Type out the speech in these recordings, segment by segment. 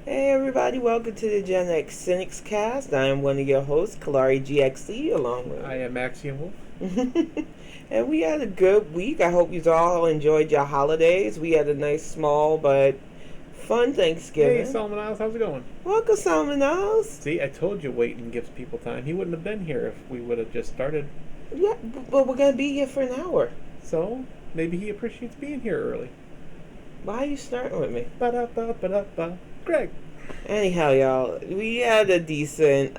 Hey everybody, welcome to the GenXcynics cast. I am one of your hosts, Kalari GXC, along with... I am Axiom Wolf. And we had a good week. I hope you all enjoyed your holidays. We had a nice, small, but fun Thanksgiving. Hey, Solomon Isles, how's it going? Welcome, Salmon House. See, I told you waiting gives people time. He wouldn't have been here if we would have just started. Yeah, but we're going to be here for an hour. So, maybe he appreciates being here early. Why are you starting with me? Ba-da-ba-ba-da-ba. Greg. Anyhow, y'all, we had a decent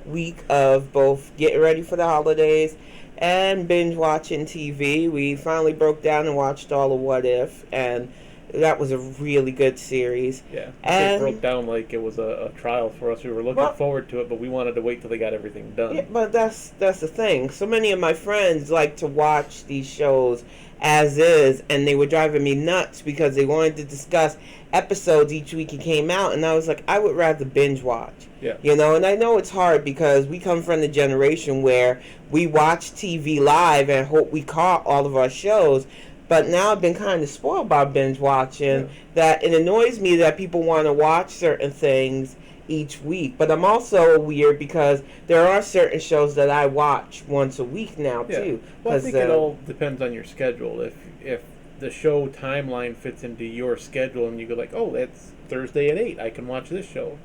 week of both getting ready for the holidays and binge watching TV. We finally broke down and watched all of What If, and that was a really good series. Yeah, and it broke down like it was a trial for us. We were looking forward to it, but we wanted to wait till they got everything done. Yeah, but that's the thing. So many of my friends like to watch these shows as is, and they were driving me nuts because they wanted to discuss episodes each week it came out, and I was like, I would rather binge watch. Yeah. You know, and I know it's hard because we come from the generation where we watch TV live and hope we caught all of our shows. But now I've been kind of spoiled by binge watching that it annoys me that people want to watch certain things each week. But I'm also weird because there are certain shows that I watch once a week now too. Well, I think it all depends on your schedule. If the show timeline fits into your schedule and you go like, oh, that's Thursday at 8, I can watch this show.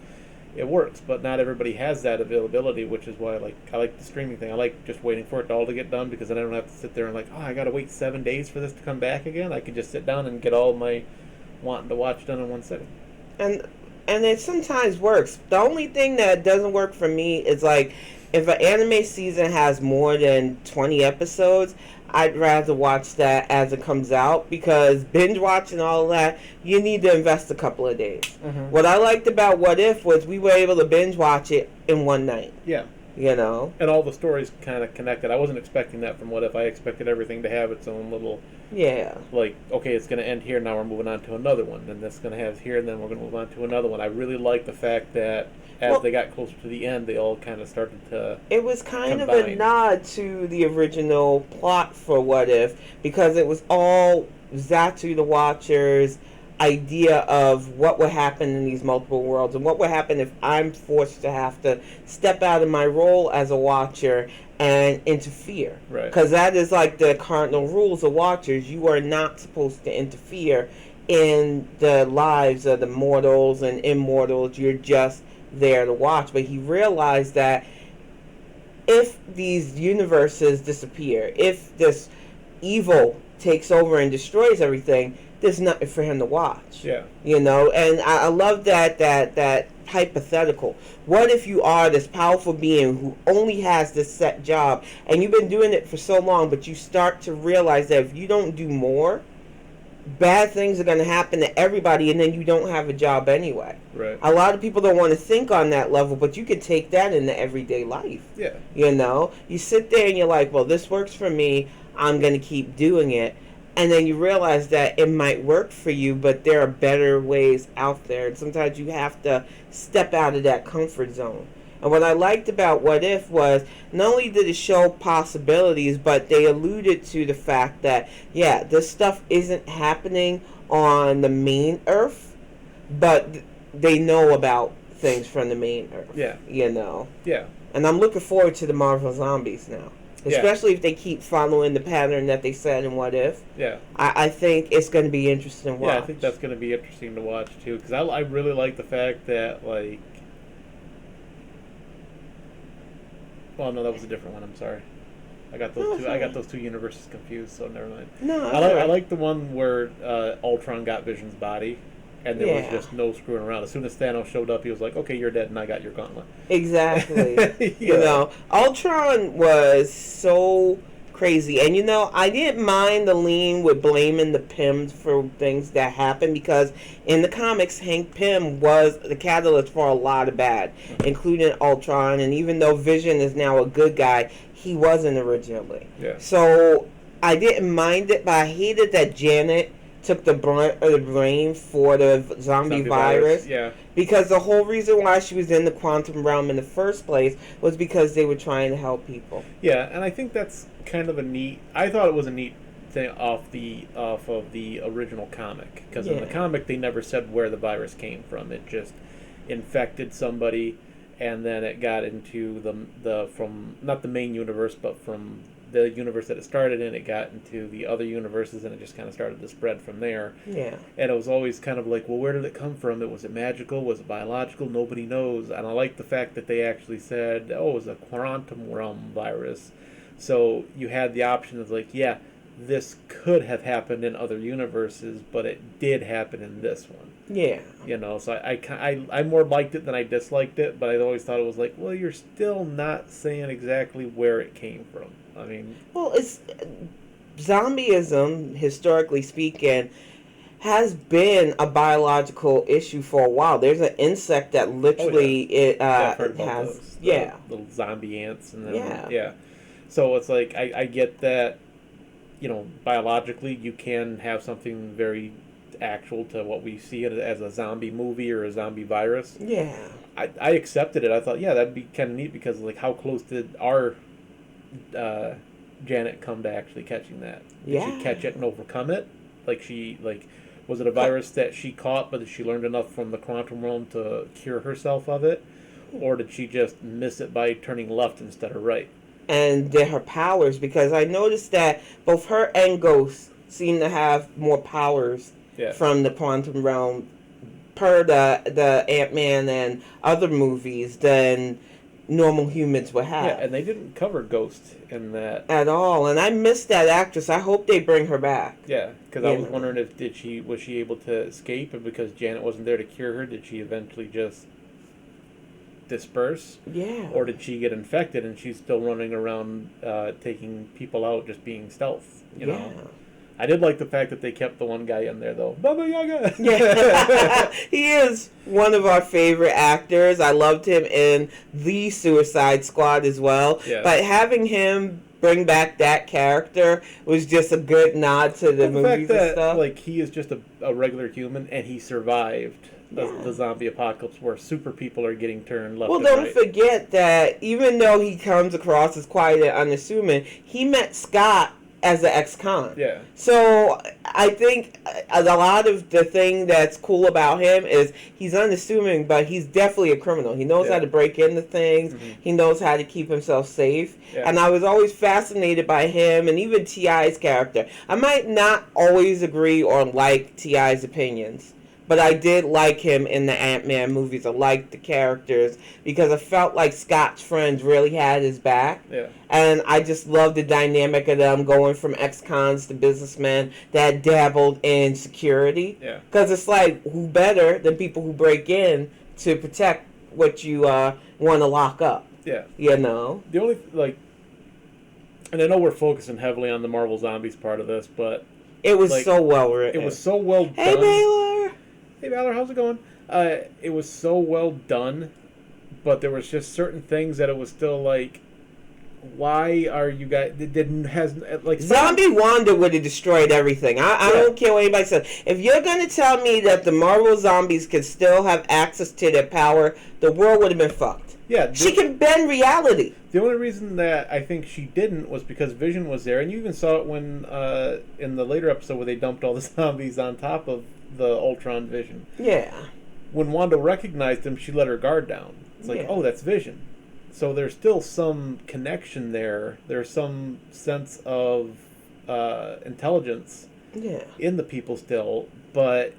It works, but not everybody has that availability, which is why I like the streaming thing. I like just waiting for it all to get done because then I don't have to sit there and I gotta wait 7 days for this to come back again. I can just sit down and get all my wanting to watch done in 1 second. And it sometimes works. The only thing that doesn't work for me is if an anime season has more than 20 episodes, I'd rather watch that as it comes out because binge watching all of that, you need to invest a couple of days. Mm-hmm. What I liked about What If was we were able to binge watch it in one night. Yeah. You know? And all the stories kind of connected. I wasn't expecting that from What If. I expected everything to have its own little... Yeah. Okay, it's going to end here, now we're moving on to another one. Then that's going to have here, and then we're going to move on to another one. I really like the fact that as they got closer to the end, they all kind of started to It was kind of a nod to the original plot for What If because it was all Zatu the Watcher's idea of what would happen in these multiple worlds and what would happen if I'm forced to have to step out of my role as a watcher and interfere. Right. Because that is like the cardinal rules of watchers. You are not supposed to interfere in the lives of the mortals and immortals. You're just there to watch. But he realized that if these universes disappear, if this evil takes over and destroys everything, there's nothing for him to watch. Yeah. You know, and I love that hypothetical. What if you are this powerful being who only has this set job and you've been doing it for so long, but you start to realize that if you don't do more, bad things are going to happen to everybody and then you don't have a job anyway. Right. A lot of people don't want to think on that level, but you can take that into everyday life. Yeah. You know, you sit there and you're like, well, this works for me. I'm going to keep doing it. And then you realize that it might work for you, but there are better ways out there. And sometimes you have to step out of that comfort zone. And what I liked about What If was not only did it show possibilities, but they alluded to the fact that, yeah, this stuff isn't happening on the main Earth, but they know about things from the main Earth. Yeah. You know? Yeah. And I'm looking forward to the Marvel Zombies now. Especially if they keep following the pattern that they said in What If. Yeah. I think it's going to be interesting to watch. Yeah, I think that's going to be interesting to watch, too. Because I really like the fact that, well, no, that was a different one. I'm sorry. I got those two universes confused, so never mind. No, I like the one where Ultron got Vision's body. And there was just no screwing around. As soon as Thanos showed up, he was like, okay, you're dead, and I got your gauntlet. Exactly. You know, Ultron was so crazy. And, you know, I didn't mind the lean with blaming the Pyms for things that happened because in the comics, Hank Pym was the catalyst for a lot of bad, including Ultron. And even though Vision is now a good guy, he wasn't originally. Yeah. So I didn't mind it, but I hated that Janet took the brunt of the blame for the zombie virus. Yeah. Because the whole reason why she was in the quantum realm in the first place was because they were trying to help people. Yeah, and I think that's kind of I thought it was a neat off of the original comic, because in the Yeah. comic they never said where the virus came from. It just infected somebody, and then it got into the from not the main universe, but from the universe that it started in. It got into the other universes, and it just kind of started to spread from there. Yeah. And it was always kind of like, well, where did it come from? Was it magical? Was it biological? Nobody knows. And I like the fact that they actually said, oh, it was a quantum realm virus. So you had the option of like, yeah, this could have happened in other universes, but it did happen in this one. Yeah. So I more liked it than I disliked it, but I always thought it was like, well, you're still not saying exactly where it came from. I mean, Well, it's zombieism, historically speaking, has been a biological issue for a while. There's an insect that literally I've heard about has those. yeah. Little zombie ants, and then Yeah. So it's like I get that, biologically you can have something very actual to what we see it as a zombie movie or a zombie virus. Yeah. I accepted it. I thought, yeah, that'd be kind of neat, because like how close did our Janet come to actually catching that? Did she catch it and overcome it? Was it a virus that she caught, but she learned enough from the quantum realm to cure herself of it? Or did she just miss it by turning left instead of right? And her powers, because I noticed that both her and Ghost seem to have more powers from the quantum realm per the Ant-Man and other movies than normal humans would have. Yeah, and they didn't cover Ghost in that at all. And I miss that actress. I hope they bring her back. Yeah, because I was wondering if was she able to escape, and because Janet wasn't there to cure her, did she eventually just disperse? Yeah. Or did she get infected and she's still running around taking people out, just being stealth? You know. I did like the fact that they kept the one guy in there, though. Baba Yaga! Yeah. He is one of our favorite actors. I loved him in The Suicide Squad as well. Yeah. But having him bring back that character was just a good nod to the movies fact and stuff. Like, he is just a regular human, and he survived the zombie apocalypse where super people are getting turned left and right. Well, don't forget that even though he comes across as quiet and unassuming, he met Scott as an ex-con. Yeah. So I think a lot of the thing that's cool about him is he's unassuming, but he's definitely a criminal. He knows how to break into things. Mm-hmm. He knows how to keep himself safe. Yeah. And I was always fascinated by him and even T.I.'s character. I might not always agree or like T.I.'s opinions, but I did like him in the Ant-Man movies. I liked the characters because I felt like Scott's friends really had his back. Yeah. And I just loved the dynamic of them going from ex-cons to businessmen that dabbled in security. Yeah. Because it's like, who better than people who break in to protect what you want to lock up? Yeah. You know? The only, and I know we're focusing heavily on the Marvel Zombies part of this, but it was so well written. It was so well done. Hey, Baylor! Hey, Valor, how's it going? It was so well done, but there was just certain things that it was still like, why are you guys... Zombie Wanda would have destroyed everything. I don't care what anybody says. If you're going to tell me that the Marvel Zombies could still have access to their power, the world would have been fucked. Yeah. She can bend reality. The only reason that I think she didn't was because Vision was there, and you even saw it when, in the later episode where they dumped all the zombies on top of the Ultron Vision. Yeah. When Wanda recognized him, she let her guard down. It's like, oh, that's Vision. So there's still some connection there. There's some sense of intelligence in the people still, but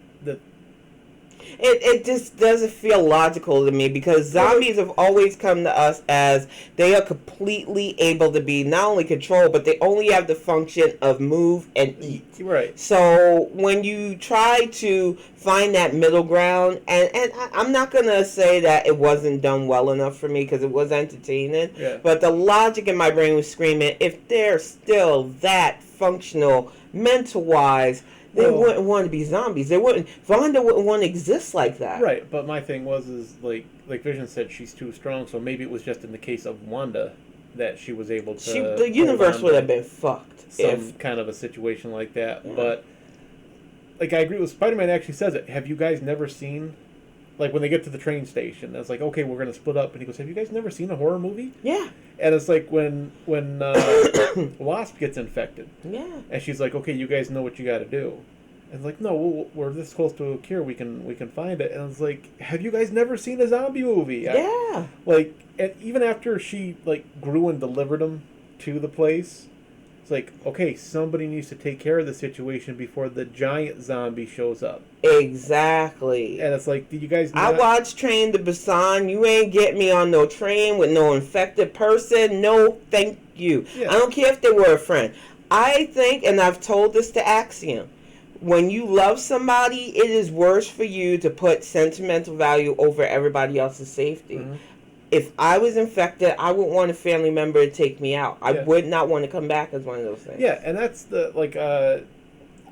it just doesn't feel logical to me because zombies have always come to us as they are completely able to be not only controlled, but they only have the function of move and eat. Right. So when you try to find that middle ground, and I'm not going to say that it wasn't done well enough for me because it was entertaining, but the logic in my brain was screaming, if they're still that functional mental-wise, they wouldn't want to be zombies. Wanda wouldn't want to exist like that. Right, but my thing was like Vision said, she's too strong, so maybe it was just in the case of Wanda that she was able to... the universe would have been fucked. Some kind of a situation like that. Yeah. But, I agree with Spider-Man actually says it. Have you guys never seen, like when they get to the train station, it's like, okay, we're gonna split up, and he goes, "Have you guys never seen a horror movie?" Yeah. And it's like when Wasp gets infected, Yeah. and she's like, "Okay, you guys know what you got to do." And it's like, "No, we're this close to a cure. We can find it." And it's like, "Have you guys never seen a zombie movie?" Yeah. Like, and even after she like grew and delivered him to the place, it's like, okay, somebody needs to take care of the situation before the giant zombie shows up. Exactly. And it's like, did you guys I not... watched Train to Busan. You ain't get me on no train with no infected person. No, thank you. Yeah. I don't care if they were a friend. I think, and I've told this to Axiom, when you love somebody, it is worse for you to put sentimental value over everybody else's safety. Mm-hmm. If I was infected, I would want a family member to take me out. I Yeah. would not want to come back as one of those things. Yeah, and that's the, like,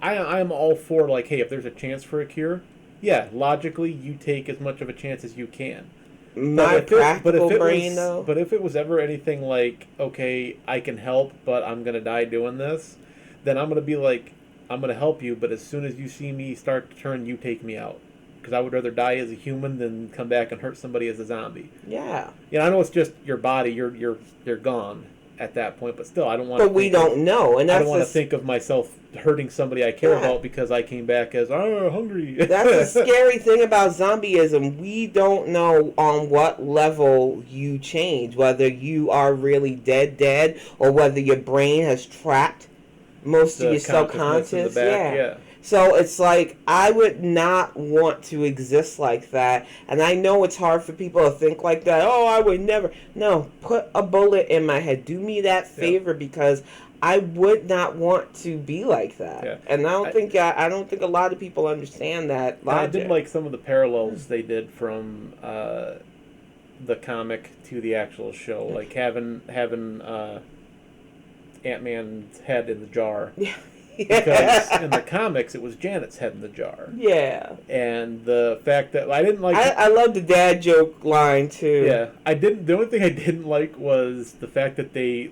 I'm all for, like, hey, if there's a chance for a cure, yeah, logically, you take as much of a chance as you can. My practical brain, though. But if it was ever anything like, okay, I can help, but I'm going to die doing this, then I'm going to be like, I'm going to help you, but as soon as you see me start to turn, you take me out. Because I would rather die as a human than come back and hurt somebody as a zombie. Yeah. Yeah, I know it's just your body, you're gone at that point, but still, I don't want. But we don't know, and I that's don't want to think of myself hurting somebody I care about because I came back as hungry. That's the scary thing about zombieism. We don't know on what level you change, whether you are really dead, or whether your brain has trapped most of your subconscious. Yeah. So it's like, I would not want to exist like that. And I know it's hard for people to think like that. Oh, I would never. No, put a bullet in my head. Do me that favor, because I would not want to be like that. Yeah. And I don't think a lot of people understand that logic. I did like some of the parallels they did from the comic to the actual show, like having Ant-Man's head in the jar. Yeah. Because in the comics, it was Janet's head in the jar. Yeah. And the fact that I didn't like... I love the dad joke line, too. Yeah. The only thing I didn't like was the fact that they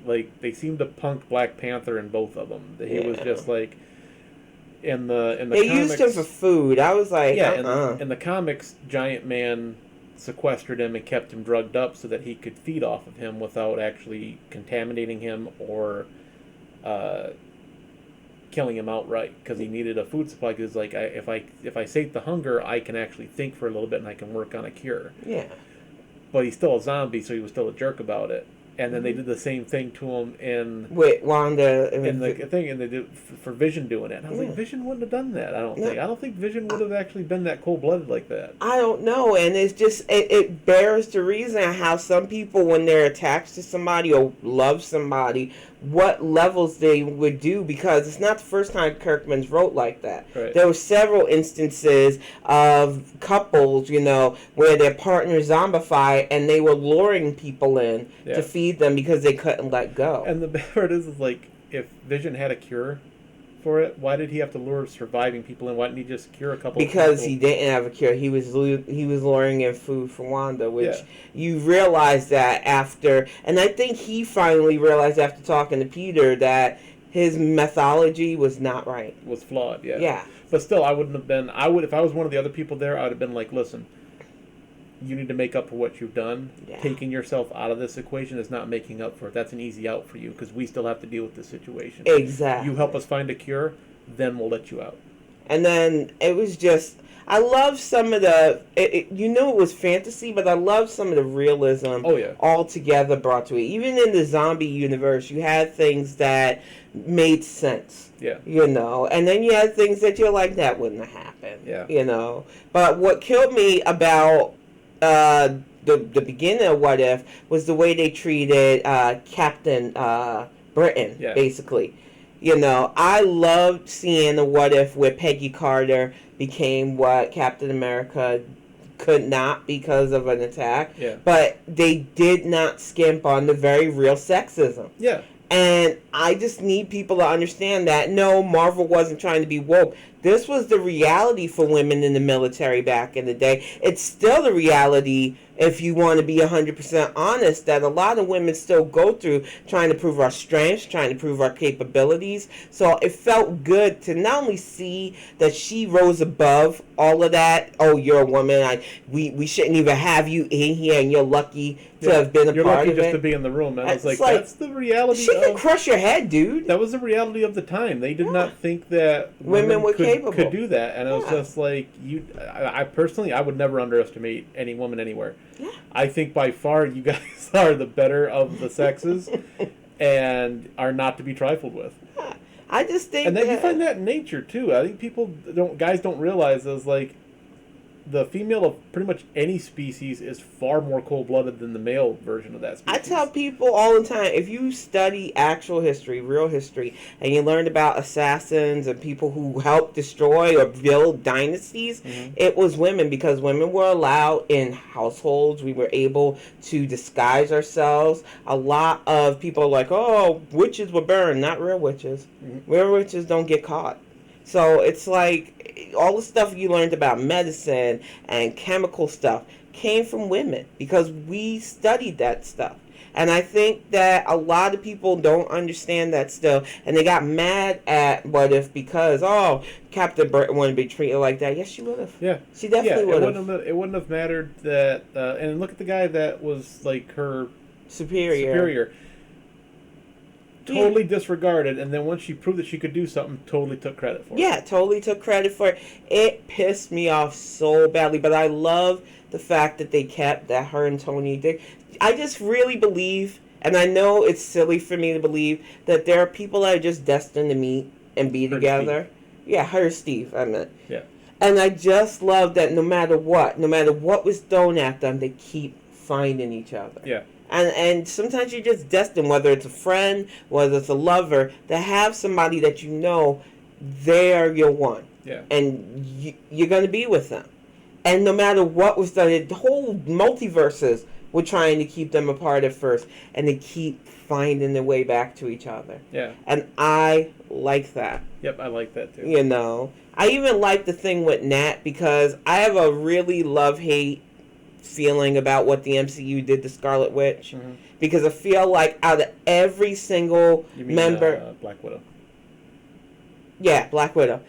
seemed to punk Black Panther in both of them. He was just like... In the they comics, used him for food. I was like, in the comics, Giant Man sequestered him and kept him drugged up so that he could feed off of him without actually contaminating him or... killing him outright, because he needed a food supply. Because like, if I sate the hunger, I can actually think for a little bit and I can work on a cure. Yeah. But he's still a zombie, so he was still a jerk about it. And then they did the same thing to him with Wanda in the thing, and they did for Vision doing it. And I was like, Vision wouldn't have done that. I don't think Vision would have actually been that cold blooded like that. I don't know, and it's just it bears the reason how some people, when they're attached to somebody or love somebody, what levels they would do, because it's not the first time Kirkman's wrote like that. Right. There were several instances of couples, where their partners zombified and they were luring people in to feed them because they couldn't let go. And the bad part is like, if Vision had a cure for it, why did he have to lure surviving people in? Why didn't he just cure a couple because of people? He didn't have a cure. He was luring in food for Wanda, which you realize that after, and I think he finally realized after talking to Peter that his methodology was not right. Was flawed, yeah. Yeah. But still, I wouldn't have been, if I was one of the other people there, I would have been like, listen, you need to make up for what you've done. Yeah. Taking yourself out of this equation is not making up for it. That's an easy out for you, because we still have to deal with this situation. Exactly. You help us find a cure, then we'll let you out. And then it was just, I love some of the, it was fantasy, but I love some of the realism altogether brought to it. Even in the zombie universe, you had things that made sense. Yeah. And then you had things that you're like, that wouldn't have happened. Yeah. But what killed me about the beginning of What If was the way they treated Captain Britain, basically. I loved seeing the What If where Peggy Carter became what Captain America could not because of an attack. Yeah. But they did not skimp on the very real sexism. Yeah. And I just need people to understand that, no, Marvel wasn't trying to be woke. This was the reality for women in the military back in the day. It's still the reality if you want to be 100% honest, that a lot of women still go through trying to prove our strengths, trying to prove our capabilities. So it felt good to not only see that she rose above all of that. Oh, you're a woman. We shouldn't even have you in here, and you're lucky to have been a You're part lucky of just it. to be in the room. And I was It's like, that's the reality she could of... crush your head, dude. That was the reality of the time. They did not think that Women were could, capable. could do that. And it was just like, I personally, I would never underestimate any woman anywhere. Yeah. I think by far you guys are the better of the sexes and are not to be trifled with. Yeah. I just think and then you find that in nature too. I think guys don't realize is like the female of pretty much any species is far more cold-blooded than the male version of that species. I tell people all the time, if you study actual history, real history, and you learn about assassins and people who helped destroy or build dynasties, it was women, because women were allowed in households. We were able to disguise ourselves. A lot of people are like, oh, witches were burned. Not real witches. Real witches don't get caught. So it's like all the stuff you learned about medicine and chemical stuff came from women because we studied that stuff. And I think that a lot of people don't understand that still. And they got mad at what if because, oh, Captain Britain wouldn't be treated like that. Yes, she would have. Yeah. She definitely would have. It wouldn't have mattered that... and look at the guy that was like her superior. Totally disregarded, and then once she proved that she could do something, totally took credit for it. Yeah, totally took credit for it. It pissed me off so badly, but I love the fact that they kept that her and Tony did. I just really believe, and I know it's silly for me to believe, that there are people that are just destined to meet and be together. Yeah, her Steve, I meant. Yeah. And I just love that no matter what was thrown at them, they keep finding each other. Yeah. And sometimes you're just destined, whether it's a friend, whether it's a lover, to have somebody that you know, they're your one. Yeah. And you're going to be with them. And no matter what was done, the whole multiverses were trying to keep them apart at first. And they keep finding their way back to each other. Yeah. And I like that. Yep, I like that too. You know. I even like the thing with Nat because I have a really love-hate feeling about what the MCU did to Scarlet Witch, because I feel like out of every single member, Black Widow. Yeah, Black Widow.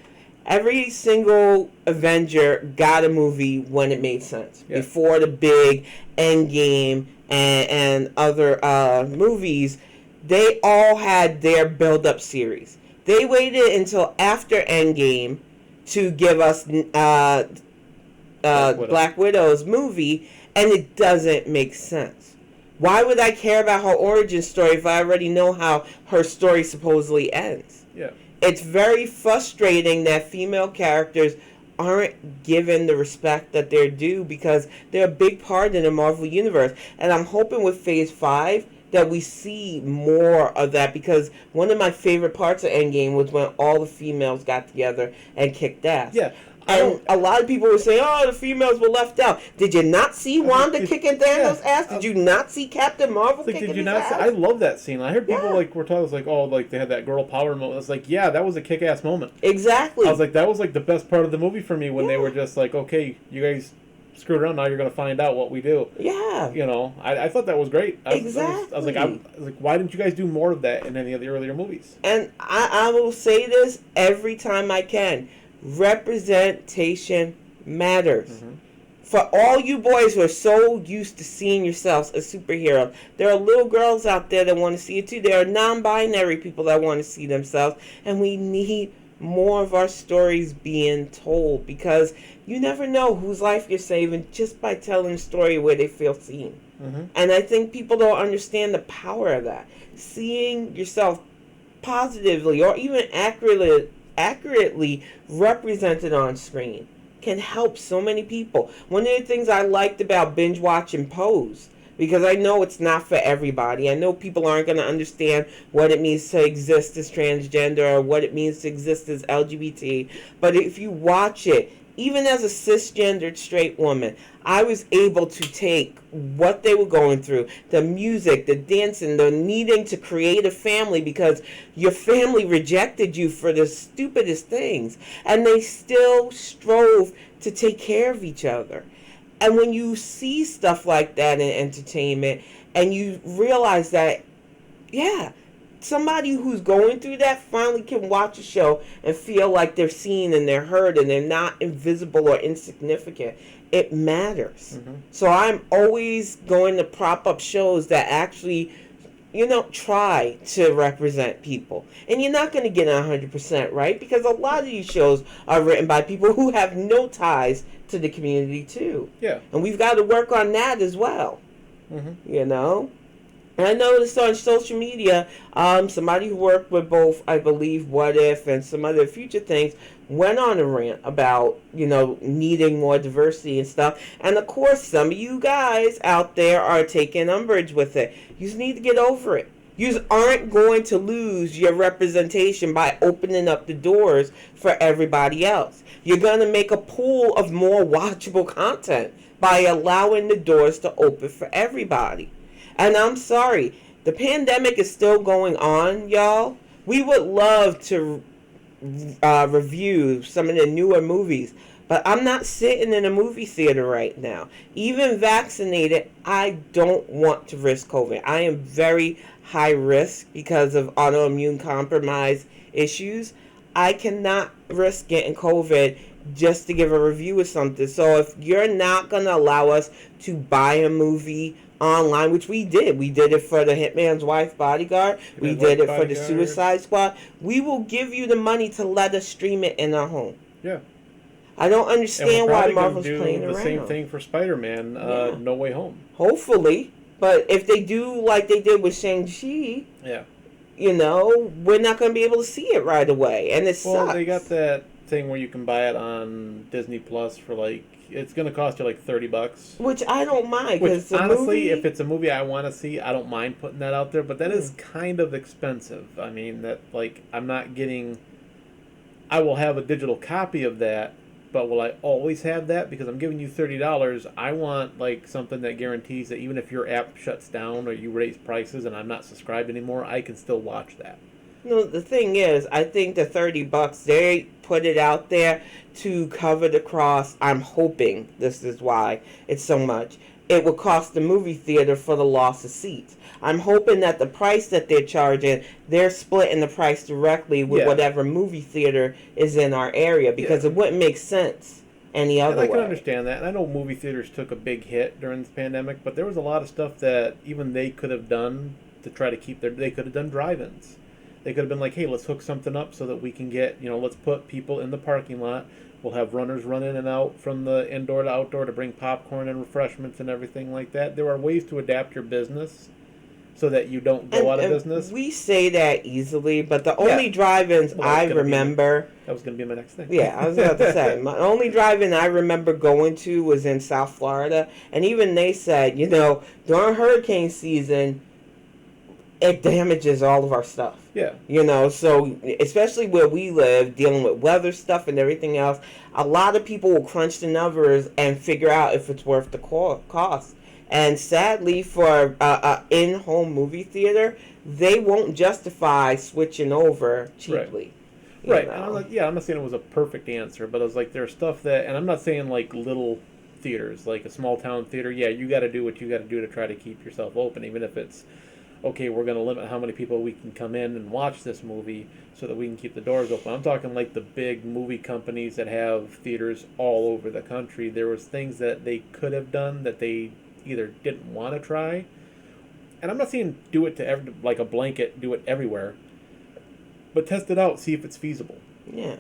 Every single Avenger got a movie when it made sense. Yeah. Before the big Endgame and other movies, they all had their build-up series. They waited until after Endgame to give us Black Widow's movie, and it doesn't make sense. Why would I care about her origin story if I already know how her story supposedly ends? Yeah. It's very frustrating that female characters aren't given the respect that they're due because they're a big part in the Marvel Universe. And I'm hoping with Phase 5 that we see more of that, because one of my favorite parts of Endgame was when all the females got together and kicked ass. Yeah. And a lot of people were saying, oh, the females were left out. Did you not see Wanda kicking Thanos' ass? Did you not see Captain Marvel kicking his ass? I love that scene. I heard people were talking like, oh, like they had that girl power moment. I was like, yeah, that was a kick-ass moment. Exactly. I was like, that was like the best part of the movie for me when they were just like, okay, you guys screwed around, now you're going to find out what we do. Yeah. You know, I thought that was great. Exactly. I was like, why didn't you guys do more of that in any of the earlier movies? And I will say this every time I can. Representation matters. For all you boys who are so used to seeing yourselves as superheroes, there are little girls out there that want to see it too. There are non-binary people that want to see themselves, and we need more of our stories being told, because you never know whose life you're saving just by telling a story where they feel seen. And I think people don't understand the power of that. Seeing yourself positively or even accurately represented on screen can help so many people. One of the things I liked about binge watching Pose, because I know it's not for everybody. I know people aren't going to understand what it means to exist as transgender or what it means to exist as LGBT. But if you watch it, even as a cisgendered straight woman, I was able to take what they were going through, the music, the dancing, the needing to create a family because your family rejected you for the stupidest things, and they still strove to take care of each other. And when you see stuff like that in entertainment and you realize that, yeah, somebody who's going through that finally can watch a show and feel like they're seen and they're heard and they're not invisible or insignificant. It matters. Mm-hmm. So I'm always going to prop up shows that actually, try to represent people. And you're not going to get it 100% right, because a lot of these shows are written by people who have no ties to the community too. Yeah. And we've got to work on that as well. Mm-hmm. And I noticed on social media, somebody who worked with both, I believe, What If and some other future things went on a rant about, needing more diversity and stuff. And of course, some of you guys out there are taking umbrage with it. You just need to get over it. You aren't going to lose your representation by opening up the doors for everybody else. You're going to make a pool of more watchable content by allowing the doors to open for everybody. And I'm sorry, the pandemic is still going on, y'all. We would love to review some of the newer movies, but I'm not sitting in a movie theater right now. Even vaccinated, I don't want to risk COVID. I am very high risk because of autoimmune compromise issues. I cannot risk getting COVID just to give a review of something. So if you're not going to allow us to buy a movie online, which we did it for the Hitman's Wife Bodyguard, we did it for the Suicide Squad, we will give you the money to let us stream it in our home. Yeah. I don't understand why Marvel's playing around. The same thing for Spider-Man, No Way Home. Hopefully, but if they do like they did with Shang-Chi, yeah, we're not going to be able to see it right away, and sucks. Well, they got that thing where you can buy it on Disney Plus for it's going to cost you $30, which I don't mind. Which honestly, if it's a movie I want to see, I don't mind putting that out there. But that is kind of expensive. I mean, I'm not getting. I will have a digital copy of that, but will I always have that? Because I'm giving you $30. I want something that guarantees that even if your app shuts down or you raise prices and I'm not subscribed anymore, I can still watch that. The thing is, I think the $30, they put it out there to cover the cost. I'm hoping this is why it's so much. It will cost the movie theater for the loss of seats. I'm hoping that the price that they're charging, they're splitting the price directly with whatever movie theater is in our area, because it wouldn't make sense any other way. I can understand that. And I know movie theaters took a big hit during this pandemic, but there was a lot of stuff that even they could have done to try to keep they could have done drive-ins. They could have been hey, let's hook something up so that we can get, let's put people in the parking lot. We'll have runners run in and out from the indoor to outdoor to bring popcorn and refreshments and everything like that. There are ways to adapt your business so that you don't go out of business. We say that easily, but the only drive-ins I remember... That was going to be my next thing. Yeah, I was about to say. My only drive-in I remember going to was in South Florida. And even they said, during hurricane season, it damages all of our stuff. Yeah. So especially where we live, dealing with weather stuff and everything else, a lot of people will crunch the numbers and figure out if it's worth the cost. And sadly, for an in-home movie theater, they won't justify switching over cheaply. Right. And I'm not saying it was a perfect answer, but I was there's stuff that, and I'm not saying little theaters, a small town theater. Yeah, you got to do what you got to do to try to keep yourself open, even if it's, okay, we're going to limit how many people we can come in and watch this movie so that we can keep the doors open. I'm talking the big movie companies that have theaters all over the country. There was things that they could have done that they either didn't want to try. And I'm not saying do it to a blanket, do it everywhere. But test it out, see if it's feasible. Yeah.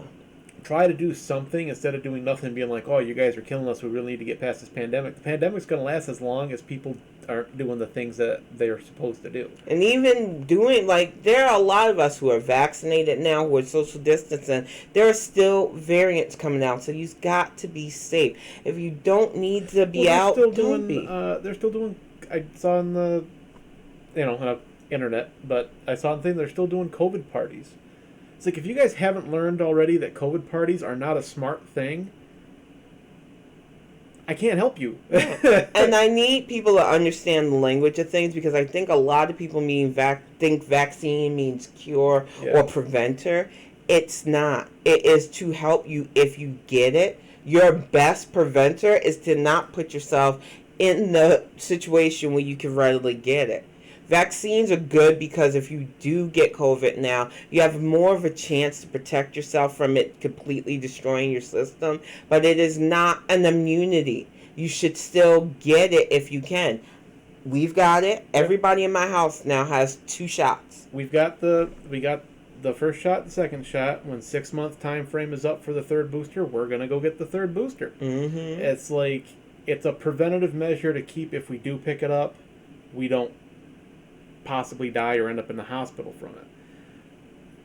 Try to do something instead of doing nothing and being oh, you guys are killing us, we really need to get past this pandemic. The pandemic's going to last as long as people aren't doing the things that they're supposed to do. And even doing, there are a lot of us who are vaccinated now, who are social distancing. There are still variants coming out, so you've got to be safe. If you don't need to be out, don't be. They're still doing, I saw on the, internet, but I saw the thing, they're still doing COVID parties. It's if you guys haven't learned already that COVID parties are not a smart thing, I can't help you. And I need people to understand the language of things, because I think a lot of people think vaccine means cure or preventer. It's not. It is to help you if you get it, your best preventer is to not put yourself in the situation where you can readily get it. Vaccines are good because if you do get COVID now, you have more of a chance to protect yourself from it completely destroying your system, but it is not an immunity. You should still get it if you can. We've got it. Everybody in my house now has 2 shots. We got the first shot, the second shot. When 6 month time frame is up for the third booster, we're gonna go get the third booster. Mm-hmm. It's like it's a preventative measure to keep, if we do pick it up, we don't possibly die or end up in the hospital from it.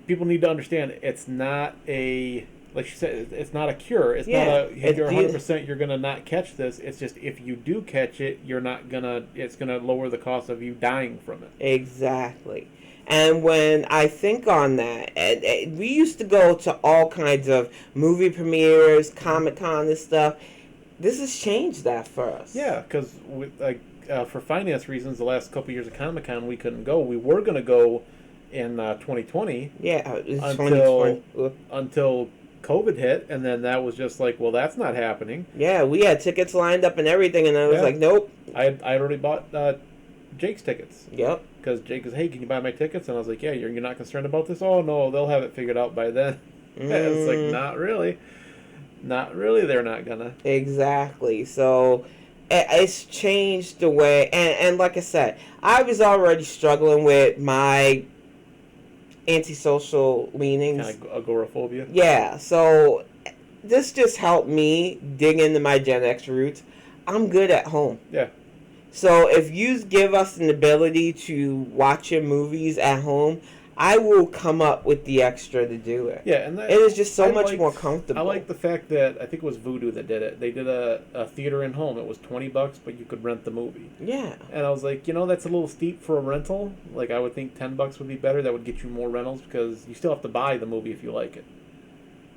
People need to understand it's not a, like you said, it's not a cure. It's not a, if you're 100% you're gonna not catch this. It's just if you do catch it, you're not gonna. It's gonna lower the cost of you dying from it. Exactly. And when I think on that, we used to go to all kinds of movie premieres, Comic-Con and stuff. This has changed that for us. Yeah, because for finance reasons, the last couple of years of Comic-Con, we couldn't go. We were going to go in 2020. Yeah, it's until COVID hit, and then that was just like, well, that's not happening. Yeah, we had tickets lined up and everything, and I was like, nope. I already bought Jake's tickets. Yep. Because Jake goes, hey, can you buy my tickets? And I was like, yeah, you're not concerned about this? Oh, no, they'll have it figured out by then. It's like, not really. Not really, they're not gonna. Exactly. So it's changed the way, and like I said, I was already struggling with my antisocial leanings. Kind of agoraphobia. Yeah, so this just helped me dig into my Gen X roots. I'm good at home. Yeah. So if you give us an ability to watch your movies at home, I will come up with the extra to do it. Yeah, and it is just so much more comfortable. I like the fact that I think it was Vudu that did it. They did a theater in home. It was $20, but you could rent the movie. Yeah. And I was like, that's a little steep for a rental. Like I would think $10 would be better. That would get you more rentals because you still have to buy the movie if you like it.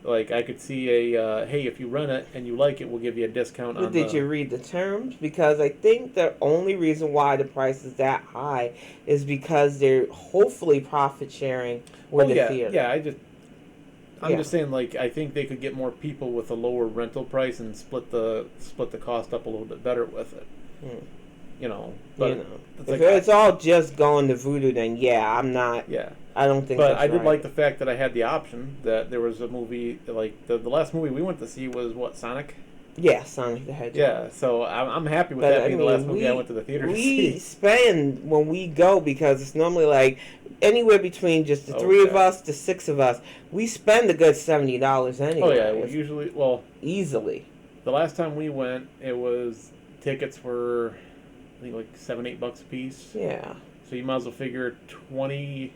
Like I could see hey, if you rent it and you like it, we'll give you a discount on. Did you read the terms? Because I think the only reason why the price is that high is because they're hopefully profit sharing with the theater. Yeah, I'm just saying, like, I think they could get more people with a lower rental price and split the cost up a little bit better with it. But if it's all just going to Vudu, then I'm not. Yeah. I don't think. But I did like the fact that I had the option that there was a movie like the last movie we went to see was what, Sonic. Yeah, Sonic the Hedgehog. Yeah, so I'm happy with that being the last movie I went to the theater to see. We spend when we go, because it's normally like anywhere between just the three of us to 6 of us. We spend a good $70 anyway. Oh yeah, usually easily. The last time we went, tickets were I think like $7-8 a piece. Yeah. So you might as well figure $20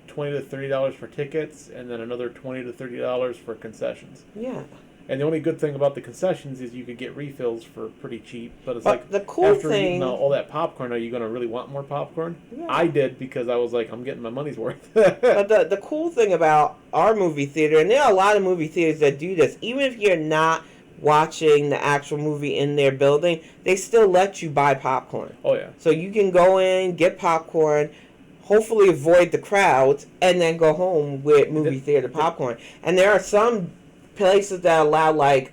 to $30 for tickets, and then another $20 to $30 for concessions. Yeah. And the only good thing about the concessions is you could get refills for pretty cheap. But it's the cool after thing, eating all that popcorn, are you going to really want more popcorn? Yeah. I did, because I was like, I'm getting my money's worth. But the cool thing about our movie theater, and there are a lot of movie theaters that do this, even if you're not watching the actual movie in their building, they still let you buy popcorn. Oh yeah. So you can go in, get popcorn, hopefully avoid the crowds, and then go home with movie theater popcorn. And there are some places that allow like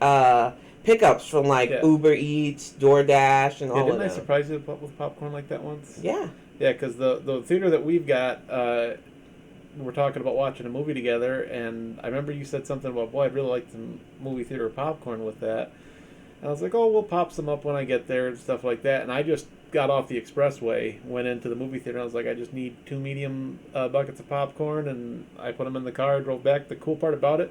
pickups from like Uber Eats, DoorDash, and all of that. Didn't I surprise you with popcorn like that once? Yeah. Yeah, because the theater that we've got, we're talking about watching a movie together, and I remember you said something about, boy, I'd really like some movie theater popcorn with that. And I was like, oh, we'll pop some up when I get there and stuff like that. And I just got off the expressway, went into the movie theater, and I was like, I just need 2 medium buckets of popcorn, and I put them in the car, drove back. The cool part about it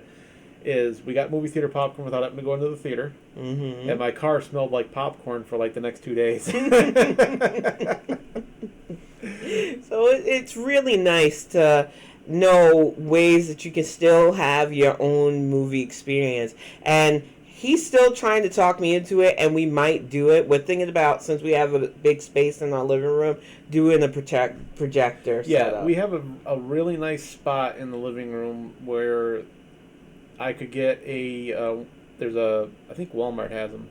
is we got movie theater popcorn without having to go into the theater, and my car smelled like popcorn for like the next 2 days. So it's really nice to know ways that you can still have your own movie experience. And he's still trying to talk me into it, and we might do it. We're thinking about, since we have a big space in our living room, doing a projector setup. We have a really nice spot in the living room where I could get I think Walmart has them.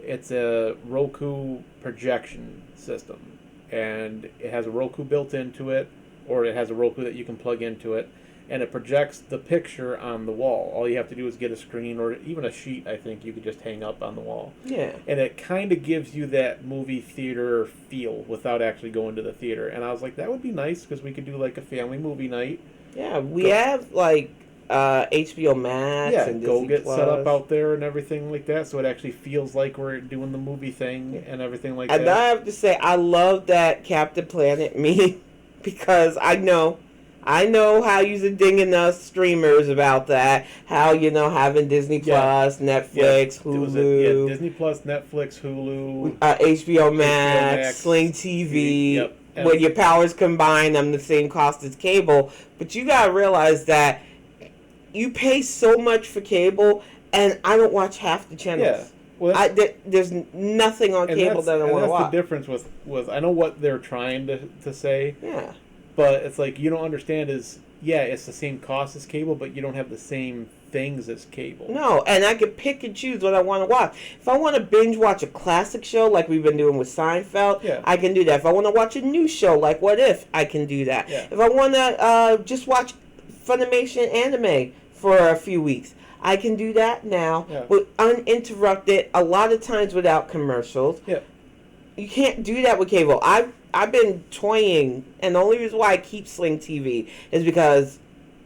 It's a Roku projection system, and it has a Roku built into it, or it has a Roku that you can plug into it, and it projects the picture on the wall. All you have to do is get a screen or even a sheet, I think, you could just hang up on the wall. Yeah. And it kind of gives you that movie theater feel without actually going to the theater. And I was like, that would be nice because we could do like a family movie night. Yeah, we have like HBO Max and go Disney get Plus. set up out there and everything like that, so it actually feels like we're doing the movie thing and everything like and that. I have to say, I love that Captain Planet meme because I know how you're dinging us streamers about that. How having Disney Plus, Netflix, Hulu, Disney Plus, Netflix, Hulu, HBO Max, Sling TV. Yep. When your powers combine, I'm the same cost as cable. But you gotta realize that you pay so much for cable, and I don't watch half the channels. Yeah. Well, there's nothing on cable that I want to watch. That's the difference with I know what they're trying to say. Yeah. But it's like you don't understand is it's the same cost as cable, but you don't have the same things as cable. No, and I can pick and choose what I want to watch. If I want to binge watch a classic show like we've been doing with Seinfeld, I can do that. If I want to watch a new show like What If, I can do that. Yeah. If I want to just watch Funimation anime for a few weeks, I can do that now with uninterrupted, a lot of times without commercials. Yeah. You can't do that with cable. I've been toying, and the only reason why I keep Sling TV is because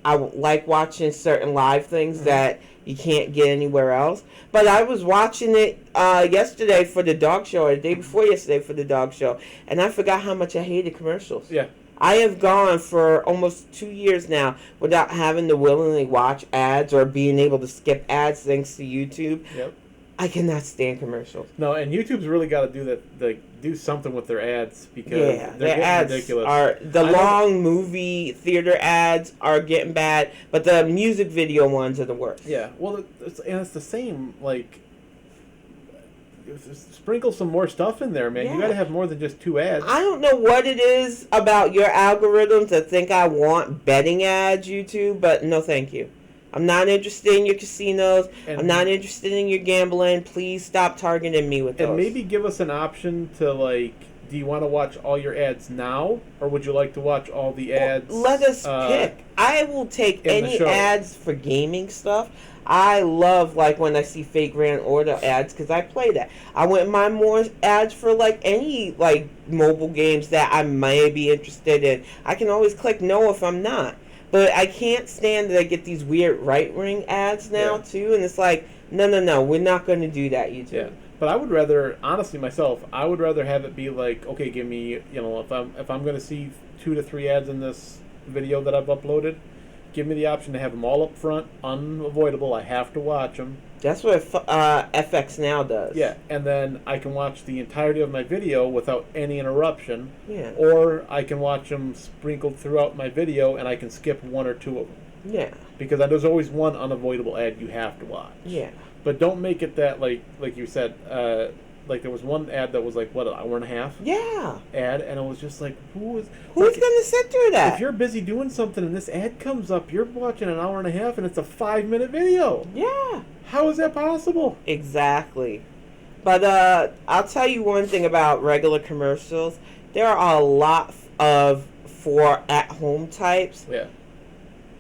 I like watching certain live things that you can't get anywhere else. But I was watching it yesterday for the dog show, or the day before yesterday for the dog show, and I forgot how much I hated commercials. Yeah. I have gone for almost 2 years now without having to willingly watch ads or being able to skip ads thanks to YouTube. Yep. I cannot stand commercials. No, and YouTube's really got to do that. Do something with their ads because they're getting ads ridiculous. Long movie theater ads are getting bad, but the music video ones are the worst. Yeah, well, it's the same. Like, sprinkle some more stuff in there, man. Yeah. You got to have more than just 2 ads. I don't know what it is about your algorithms that think I want betting ads, YouTube, but no, thank you. I'm not interested in your casinos. I'm not interested in your gambling. Please stop targeting me with those. And maybe give us an option to, like, do you want to watch all your ads now, or would you like to watch all the ads? Let us pick. I will take any ads for gaming stuff. I love, like, when I see fake Grand Order ads, because I play that. I wouldn't mind more ads for, like, any, like, mobile games that I may be interested in. I can always click no if I'm not. But I can't stand that I get these weird right-wing ads now, too. And it's like, no, we're not going to do that, YouTube. Yeah. But I would rather, honestly, myself, I would rather have it be like, okay, give me, if I'm going to see 2 to 3 ads in this video that I've uploaded, give me the option to have them all up front, unavoidable. I have to watch them. That's what FX Now does. Yeah, and then I can watch the entirety of my video without any interruption. Yeah. Or I can watch them sprinkled throughout my video, and I can skip 1 or 2 of them. Yeah. Because there's always one unavoidable ad you have to watch. Yeah. But don't make it that, like you said, like there was one ad that was like, what, an hour and a half? Yeah. Ad, and it was just like, who's going to sit through that? If you're busy doing something and this ad comes up, you're watching an hour and a half and it's a 5-minute video. Yeah. How is that possible? Exactly. But I'll tell you one thing about regular commercials. There are a lot of for at-home types. Yeah.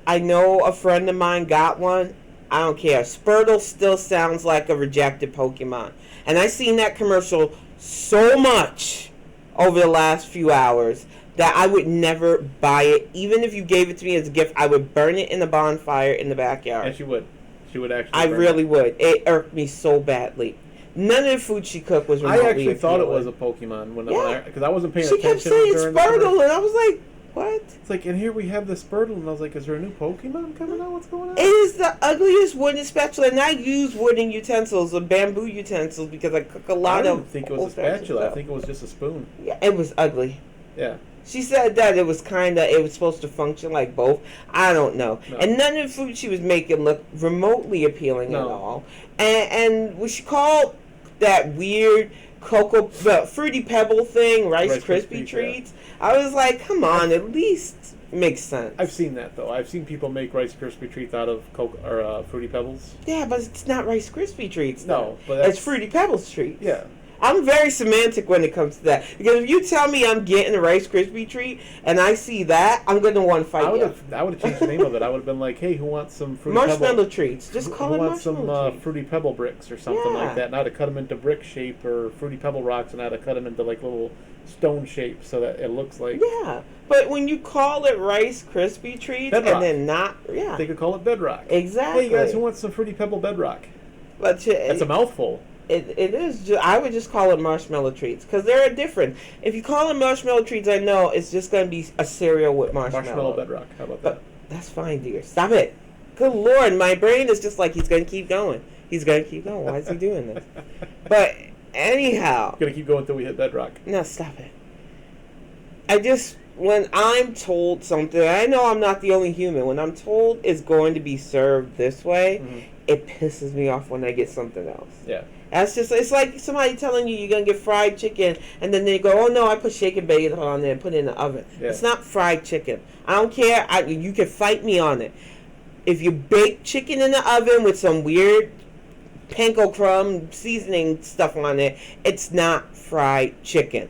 I know a friend of mine got one. I don't care. Squirtle still sounds like a rejected Pokemon. And I've seen that commercial so much over the last few hours that I would never buy it. Even if you gave it to me as a gift, I would burn it in a bonfire in the backyard. And she would. She would actually. I really would. It irked me so badly. None of the food she cooked was remotely I actually thought it appealing. was a Pokemon because I wasn't paying She attention. kept saying during Squirtle, and I was like, what? It's like, and here we have the Squirtle, and I was like, is there a new Pokemon coming out? What's going on? It is the ugliest wooden spatula, and I use wooden utensils or bamboo utensils because I cook a lot of. I didn't think it was a spatula. I think it was just a spoon. Yeah, it was ugly. Yeah. She said that it was supposed to function like both. I don't know. No. And none of the food she was making looked remotely appealing at all. And what she called that weird Fruity Pebble thing, Rice Krispie treats. Yeah. I was like, come on, at least makes sense. I've seen that, though. I've seen people make Rice Krispie treats out of Fruity Pebbles. Yeah, but it's not Rice Krispie treats. No, but it's Fruity Pebbles treats. Yeah. I'm very semantic when it comes to that. Because if you tell me I'm getting a Rice Krispie treat and I see that, I'm going to want to fight you. I would have changed the name of it. I would have been like, hey, who wants some fruity Marshmallow pebble? treats. Just call Who it wants some marshmallow treats. fruity pebble bricks or something Yeah. like that? And I'd have cut them into brick shape or fruity pebble rocks, and I'd have cut them into like little stone shapes so that it looks like. Yeah. But when you call it Rice Krispie treats Bedrock. and then not, yeah. They could call it bedrock. Exactly. Hey, you guys, who wants some fruity pebble bedrock? But That's a mouthful. It is. I would just call it marshmallow treats because they're different. If you call them marshmallow treats, I know it's just going to be a cereal with marshmallow. Marshmallow bedrock. How about But that? that's fine, dear. Stop it. Good Lord, my brain is just like he's going to keep going. He's going to keep going. Why is he doing this? But anyhow, Gonna keep going until we hit bedrock. no, stop it. When I'm told something, I know I'm not the only human. When I'm told it's going to be served this way, it pisses me off when I get something else. Yeah. It's like somebody telling you you're going to get fried chicken, and then they go, oh no, I put shake and bake on there and put it in the oven. Yeah. It's not fried chicken. I don't care. You can fight me on it. If you bake chicken in the oven with some weird panko crumb seasoning stuff on it, it's not fried chicken.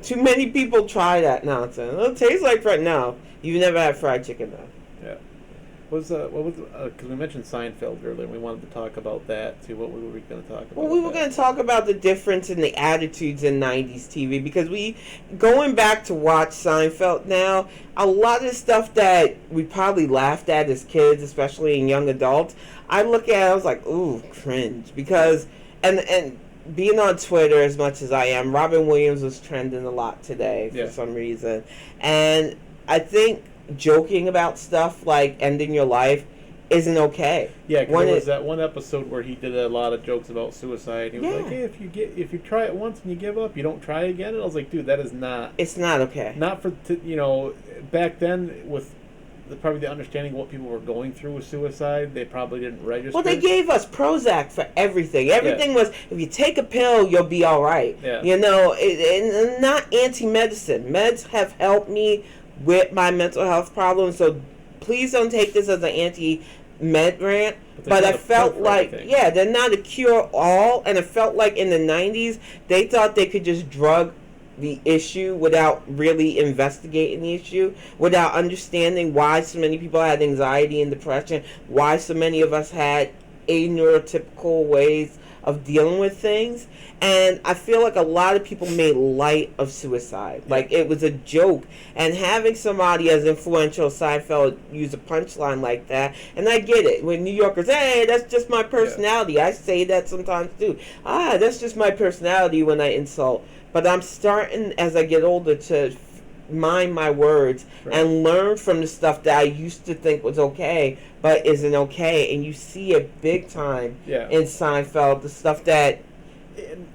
Too many people try that nonsense. It tastes like fried. No, you've never had fried chicken though. Yeah. What was because we mentioned Seinfeld earlier, and we wanted to talk about that too. What were we going to talk about? Well, we were going to talk about the difference in the attitudes in 90s TV because going back to watch Seinfeld now, a lot of stuff that we probably laughed at as kids, especially in young adults, I look at it, I was like, ooh, cringe. Because, and being on Twitter as much as I am, Robin Williams was trending a lot today for some reason. And I think joking about stuff like ending your life isn't okay. Yeah, because there was that one episode where he did a lot of jokes about suicide. He was like, "Hey, if you try it once and you give up, you don't try again." And I was like, "Dude, that is not. It's not okay. Not for back then with probably the understanding of what people were going through with suicide. They probably didn't register. Well, they gave us Prozac for everything. Everything was, if you take a pill, you'll be all right. Yeah. And not anti-medicine. Meds have helped me with my mental health problems, so please don't take this as an anti-med rant. But I felt like, they're not a cure-all, and it felt like in the 90s, they thought they could just drug the issue without really investigating the issue, without understanding why so many people had anxiety and depression, why so many of us had neurotypical ways of dealing with things. And I feel like a lot of people made light of suicide. Like it was a joke. And having somebody as influential as Seinfeld use a punchline like that, and I get it. When New Yorkers, hey, that's just my personality. Yeah. I say that sometimes too. That's just my personality when I insult. But I'm starting, as I get older, to mind my words and learn from the stuff that I used to think was okay, but isn't okay. And you see it big time in Seinfeld, the stuff that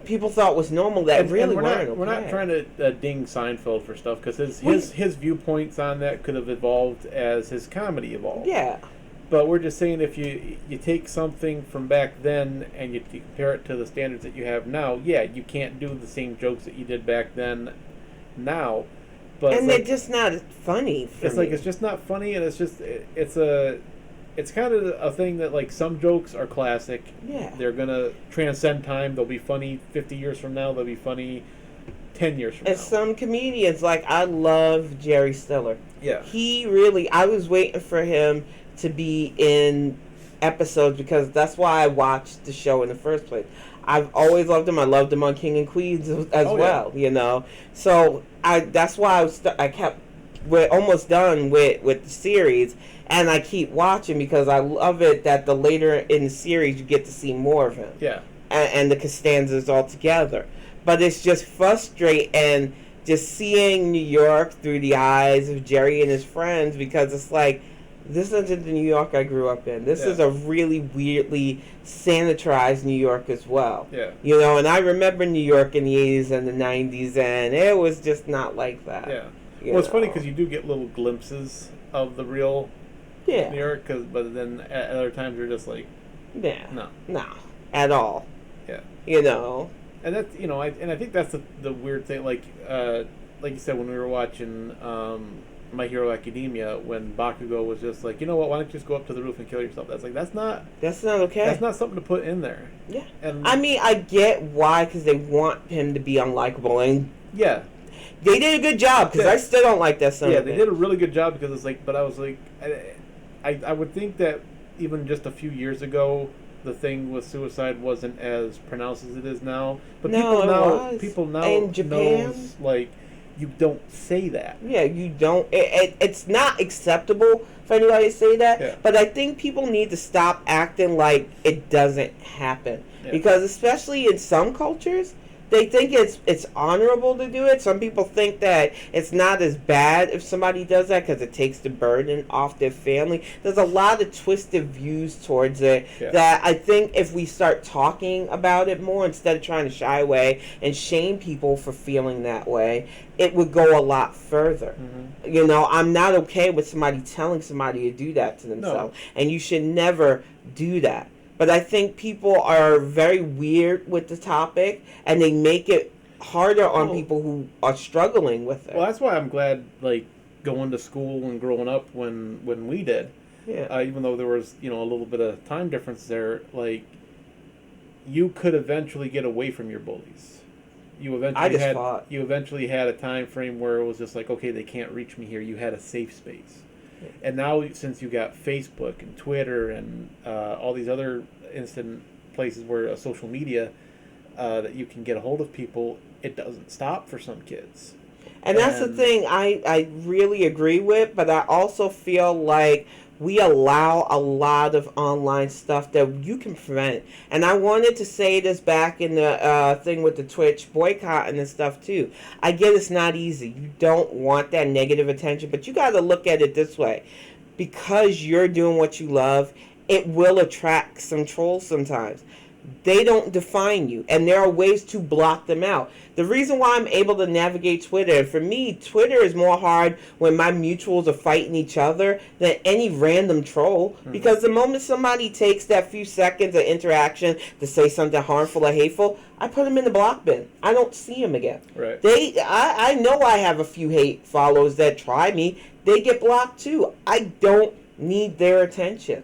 people thought was normal that really weren't okay. We're not trying to ding Seinfeld for stuff, because his viewpoints on that could have evolved as his comedy evolved. Yeah. But we're just saying, if you take something from back then and you compare it to the standards that you have now, you can't do the same jokes that you did back then now. But they're just not funny for me. It's just not funny, and it's kind of a thing that, like, some jokes are classic. Yeah. They're going to transcend time. They'll be funny 50 years from now. They'll be funny 10 years from now. And some comedians, like, I love Jerry Stiller. Yeah. I was waiting for him to be in episodes because that's why I watched the show in the first place. I've always loved him. I loved him on King and Queens as well, So that's why we're almost done with the series, and I keep watching because I love it that the later in the series you get to see more of him. Yeah. And the Costanzas all together. But it's just frustrating just seeing New York through the eyes of Jerry and his friends, because it's like, this isn't the New York I grew up in. This is a really weirdly sanitized New York as well. Yeah. And I remember New York in the 80s and the 90s, and it was just not like that. Yeah. Well, it's funny because you do get little glimpses of the real New York, but then at other times you're just like, no, at all. Yeah. And that's, I think that's the weird thing. Like you said, when we were watching My Hero Academia when Bakugo was just like, you know what, why don't you just go up to the roof and kill yourself? That's like, that's not okay. That's not something to put in there. Yeah. And I mean, I get why, because they want him to be unlikable, and yeah, they did a good job, because I still don't like that son. Yeah, they did a really good job, because it's like, but I was like, I would think that even just a few years ago, the thing with suicide wasn't as pronounced as it is now. But people now in Japan, knows, like, you don't say that. Yeah, you don't. It's not acceptable for anybody to say that. Yeah. But I think people need to stop acting like it doesn't happen. Yeah. Because especially in some cultures, they think it's honorable to do it. Some people think that it's not as bad if somebody does that because it takes the burden off their family. There's a lot of twisted views towards it that I think if we start talking about it more instead of trying to shy away and shame people for feeling that way, it would go a lot further. Mm-hmm. You know, I'm not okay with somebody telling somebody to do that to themselves. No. And you should never do that. But I think people are very weird with the topic, and they make it harder on people who are struggling with it. Well, that's why I'm glad, like, going to school and growing up when we did. Yeah. Even though there was, a little bit of time difference there, like, you could eventually get away from your bullies. You eventually had a time frame where it was just like, okay, they can't reach me here. You had a safe space. And now, since you got Facebook and Twitter and all these other instant places where social media that you can get a hold of people, it doesn't stop for some kids. And that's the thing I really agree with, but I also feel like we allow a lot of online stuff that you can prevent. And I wanted to say this back in the thing with the Twitch boycotting and stuff too. I get it's not easy. You don't want that negative attention, but you got to look at it this way. Because you're doing what you love, it will attract some trolls sometimes. They don't define you, and there are ways to block them out. The reason why I'm able to navigate Twitter, and for me, Twitter is more hard when my mutuals are fighting each other than any random troll. Mm-hmm. Because the moment somebody takes that few seconds of interaction to say something harmful or hateful, I put them in the block bin. I don't see them again. Right. I know I have a few hate followers that try me. They get blocked too. I don't need their attention.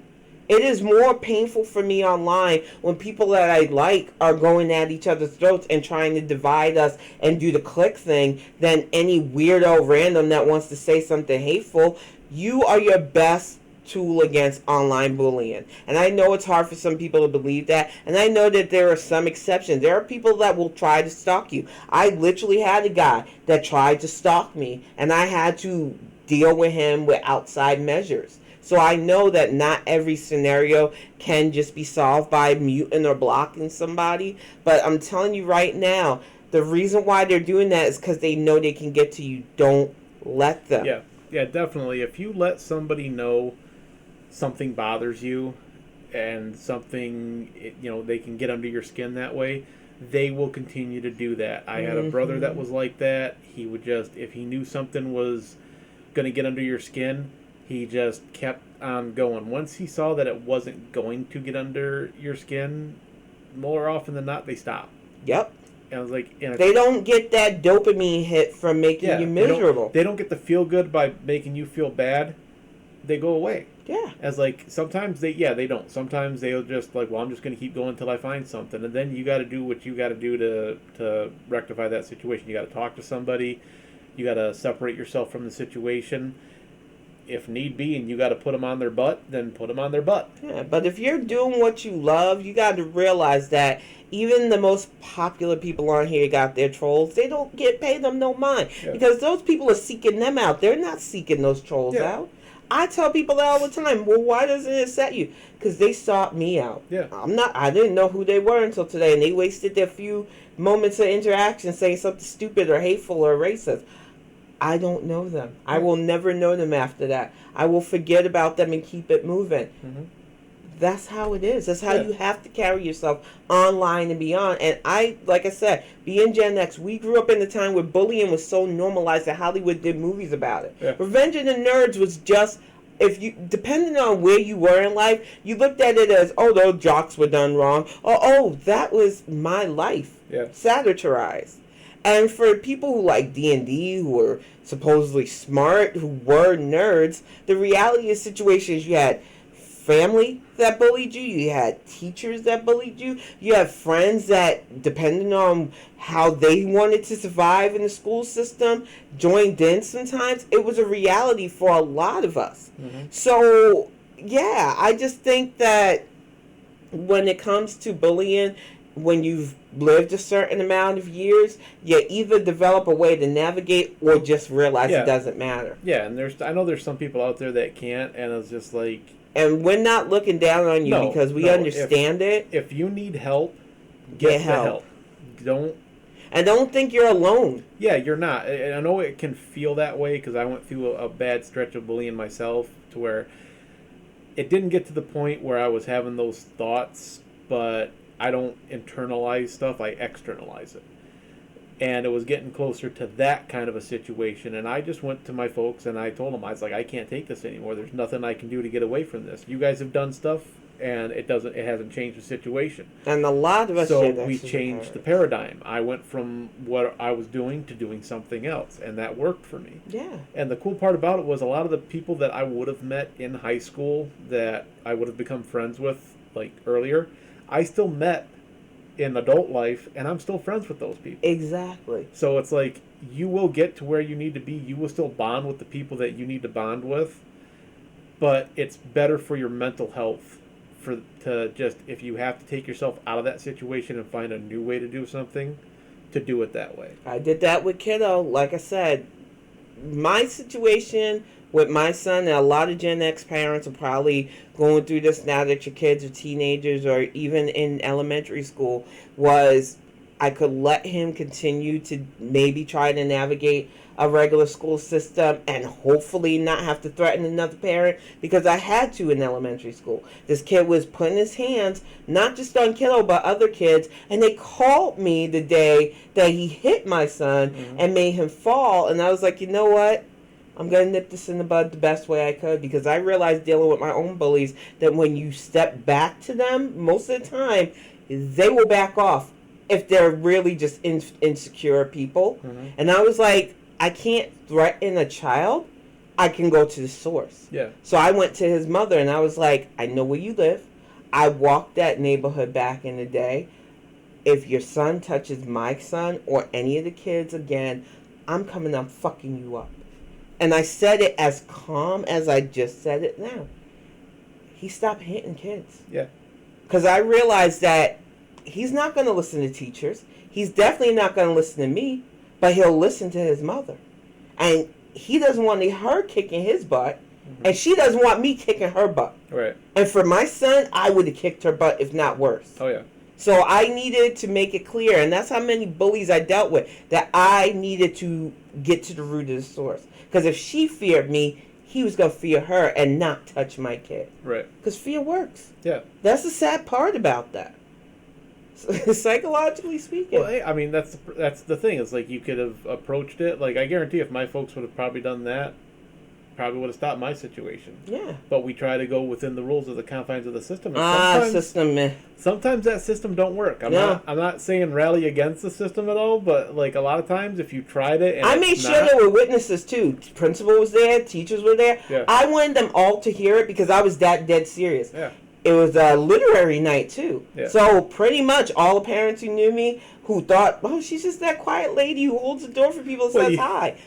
It is more painful for me online when people that I like are going at each other's throats and trying to divide us and do the click thing than any weirdo random that wants to say something hateful. You are your best tool against online bullying. And I know it's hard for some people to believe that. And I know that there are some exceptions. There are people that will try to stalk you. I literally had a guy that tried to stalk me, and I had to deal with him with outside measures. So I know that not every scenario can just be solved by muting or blocking somebody. But I'm telling you right now, the reason why they're doing that is because they know they can get to you. Don't let them. Yeah, definitely. If you let somebody know something bothers you and something, they can get under your skin that way, they will continue to do that. I had a brother that was like that. He would just, if he knew something was going to get under your skin, he just kept on going. Once he saw that it wasn't going to get under your skin, more often than not, they stop. Yep. And I was like, they don't get that dopamine hit from making you miserable. They don't get the feel good by making you feel bad. They go away. Yeah. As like, sometimes they don't. Sometimes they'll just like, well, I'm just going to keep going until I find something. And then you got to do what you got to do to rectify that situation. You got to talk to somebody. You got to separate yourself from the situation. If need be, and you got to put them on their butt, then put them on their butt. Yeah, but if you're doing what you love, you got to realize that even the most popular people on here got their trolls. They don't pay them no mind because those people are seeking them out. They're not seeking those trolls out. I tell people that all the time. Well, why doesn't it set you? Because they sought me out. Yeah. I didn't know who they were until today, and they wasted their few moments of interaction saying something stupid or hateful or racist. I don't know them. I will never know them after that. I will forget about them and keep it moving. Mm-hmm. That's how it is. That's how you have to carry yourself online and beyond. And like I said, being Gen X, we grew up in the time where bullying was so normalized that Hollywood did movies about it. Yeah. Revenge of the Nerds was just, depending on where you were in life, you looked at it as, oh, those jocks were done wrong. Or, oh, that was my life. Yeah. Satirized. And for people who like D&D, who are supposedly smart, who were nerds, the reality of situations, you had family that bullied you, you had teachers that bullied you, you had friends that, depending on how they wanted to survive in the school system, joined in sometimes. It was a reality for a lot of us. Mm-hmm. So, yeah, I just think that when it comes to bullying, when you've lived a certain amount of years, you either develop a way to navigate or just realize Yeah. it doesn't matter. Yeah, and I know there's some people out there that can't, and it's just like, And we're not looking down on you because we understand it. If you need help, Get the help. help. Don't. And don't think you're alone. Yeah, you're not. And I know it can feel that way because I went through a bad stretch of bullying myself, to where it didn't get to the point where I was having those thoughts, but I don't internalize stuff, I externalize it. And it was getting closer to that kind of a situation, and I just went to my folks and I told them, I was like, I can't take this anymore. There's nothing I can do to get away from this. You guys have done stuff, and it hasn't changed the situation. And a lot of us So we changed the paradigm. I went from what I was doing to doing something else, and that worked for me. Yeah. And the cool part about it was a lot of the people that I would have met in high school, that I would have become friends with like earlier, I still met in adult life, and I'm still friends with those people. Exactly. So it's like, you will get to where you need to be. You will still bond with the people that you need to bond with, but it's better for your mental health if you have to take yourself out of that situation and find a new way to do something, to do it that way. I did that with kiddo. Like I said, my situation with my son, and a lot of Gen X parents are probably going through this now that your kids are teenagers or even in elementary school, was I could let him continue to maybe try to navigate a regular school system and hopefully not have to threaten another parent, because I had to in elementary school. This kid was putting his hands not just on kiddo but other kids, and they called me the day that he hit my son and made him fall, and I was like, you know what? I'm going to nip this in the bud the best way I could, because I realized dealing with my own bullies that when you step back to them, most of the time, they will back off if they're really just insecure people. And I was like, I can't threaten a child. I can go to the source. Yeah. So I went to his mother and I was like, I know where you live. I walked that neighborhood back in the day. If your son touches my son or any of the kids again, I'm coming up fucking you up. And I said it as calm as I just said it now. He stopped hitting kids. Yeah. Because I realized that he's not going to listen to teachers. He's definitely not going to listen to me, but he'll listen to his mother. And he doesn't want her kicking his butt, and she doesn't want me kicking her butt. Right. And for my son, I would have kicked her butt, if not worse. Oh, yeah. So I needed to make it clear, and that's how many bullies I dealt with, that I needed to get to the root of the source. Because if she feared me, he was going to fear her and not touch my kid. Right. Because fear works. Yeah. That's the sad part about that. Psychologically speaking. Well, I mean, that's the thing. It's like, you could have approached it. Like, I guarantee if my folks would have probably done that, probably would have stopped my situation. Yeah. But we try to go within the rules of the confines of the system. And system. Sometimes that system don't work. I'm not saying rally against the system at all, but like a lot of times if you tried it, and I made sure there were witnesses too. Principal was there, teachers were there. Yeah. I wanted them all to hear it because I was that dead serious. Yeah. It was a literary night too. Yeah. So pretty much all the parents who knew me, who thought, oh, she's just that quiet lady who holds the door for people and says hi.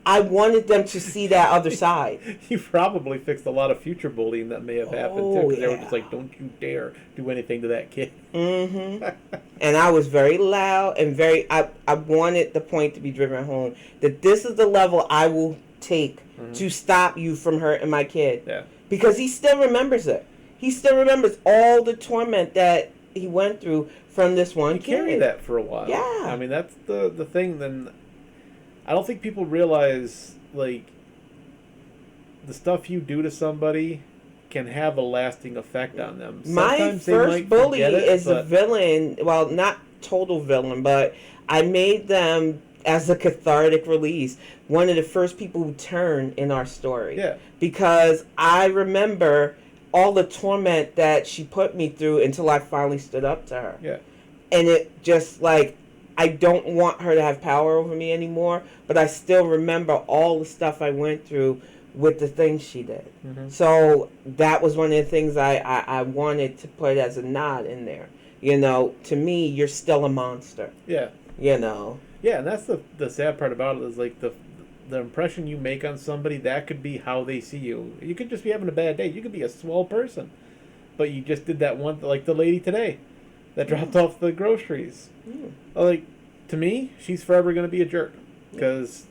I wanted them to see that other side. You probably fixed a lot of future bullying that may have happened too, because they were just like, don't you dare do anything to that kid. And I was very loud and I wanted the point to be driven home that this is the level I will take to stop you from hurting my kid. Yeah. Because he still remembers it. He still remembers all the torment that he went through from this one kid. You carry that for a while. Yeah. I mean, that's the thing. Then I don't think people realize, like, the stuff you do to somebody can have a lasting effect on them. Sometimes my first bully is a villain. Well, not total villain, but I made them as a cathartic release. One of the first people who turned in our story. Yeah. Because I remember all the torment that she put me through until I finally stood up to her. Yeah. And it just, like, I don't want her to have power over me anymore, but I still remember all the stuff I went through with the things she did. Mm-hmm. So that was one of the things I wanted to put as a nod in there. To me, you're still a monster. Yeah. Yeah, and that's the sad part about it is like the impression you make on somebody, that could be how they see you. You could just be having a bad day. You could be a swell person, but you just did that one, like the lady today that dropped off the groceries. Like, to me, she's forever going to be a jerk because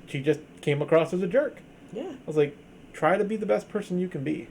she just came across as a jerk. Yeah. I was like, try to be the best person you can be.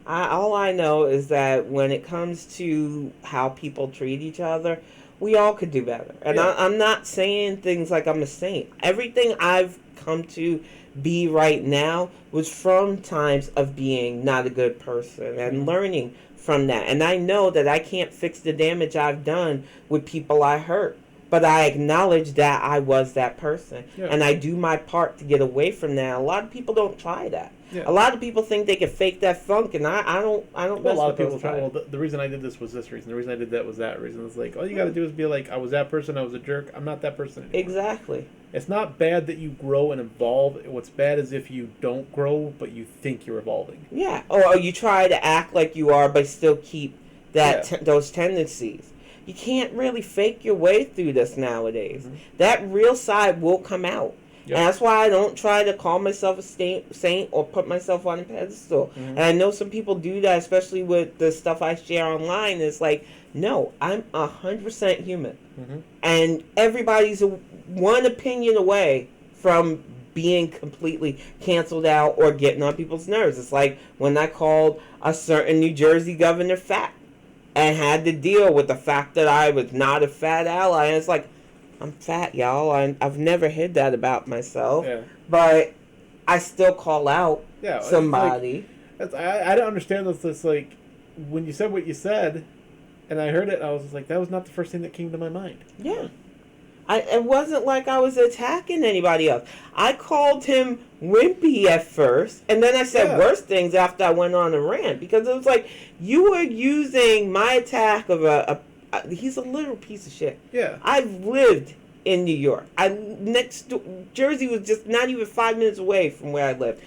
All I know is that when it comes to how people treat each other, we all could do better. And I'm not saying things like I'm a saint. Everything I've come to be right now was from times of being not a good person and learning from that. And I know that I can't fix the damage I've done with people I hurt. But I acknowledge that I was that person. Yeah. And I do my part to get away from that. A lot of people don't try that. Yeah. A lot of people think they can fake that funk, and I don't. Well, a lot of people try. Well, the reason I did this was this reason. The reason I did that was that reason. It's like all you got to do is be like, I was that person. I was a jerk. I'm not that person anymore. Exactly. It's not bad that you grow and evolve. What's bad is if you don't grow, but you think you're evolving. Yeah. Or you try to act like you are, but still keep that those tendencies. You can't really fake your way through this nowadays. Mm-hmm. That real side will come out. Yep. And that's why I don't try to call myself a saint or put myself on a pedestal. Mm-hmm. And I know some people do that, especially with the stuff I share online. It's like, no, I'm 100% human. Mm-hmm. And everybody's one opinion away from being completely canceled out or getting on people's nerves. It's like when I called a certain New Jersey governor fat and had to deal with the fact that I was not a fat ally. And it's like, I'm fat, y'all. I've never hid that about myself. Yeah. But I still call out somebody. Like, I don't understand this. It's like, when you said what you said, and I heard it, I was like, that was not the first thing that came to my mind. Yeah. It wasn't like I was attacking anybody else. I called him wimpy at first, and then I said worse things after I went on a rant, because it was like, you were using my attack of he's a literal piece of shit. Yeah. I've lived in New York. Jersey was just not even 5 minutes away from where I lived.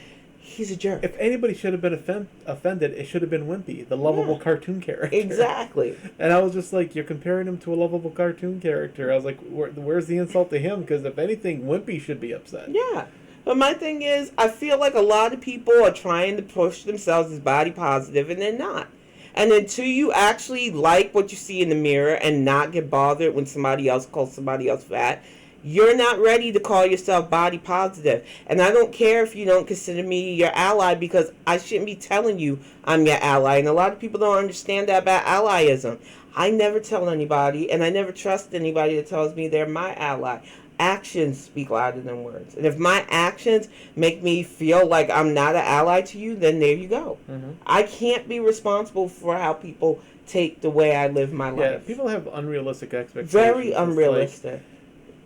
He's a jerk. If anybody should have been offended, it should have been Wimpy, the lovable cartoon character. Exactly. And I was just like, you're comparing him to a lovable cartoon character. I was like, where's the insult to him? Because if anything, Wimpy should be upset. Yeah. But my thing is, I feel like a lot of people are trying to push themselves as body positive, and they're not. And until you actually like what you see in the mirror and not get bothered when somebody else calls somebody else fat, you're not ready to call yourself body positive. And I don't care if you don't consider me your ally, because I shouldn't be telling you I'm your ally. And a lot of people don't understand that about allyism. I never tell anybody, and I never trust anybody that tells me they're my ally. Actions speak louder than words. And if my actions make me feel like I'm not an ally to you, then there you go. Mm-hmm. I can't be responsible for how people take the way I live my life. Yeah, people have unrealistic expectations. Very unrealistic.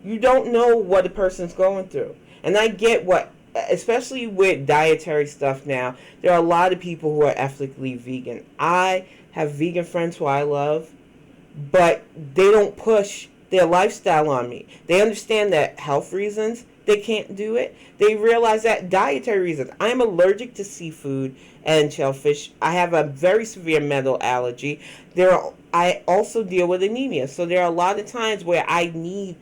You don't know what a person's going through. And I get what, especially with dietary stuff now, there are a lot of people who are ethically vegan. I have vegan friends who I love, but they don't push their lifestyle on me. They understand that health reasons, they can't do it. They realize that dietary reasons. I'm allergic to seafood and shellfish. I have a very severe metal allergy. I also deal with anemia. So there are a lot of times where I need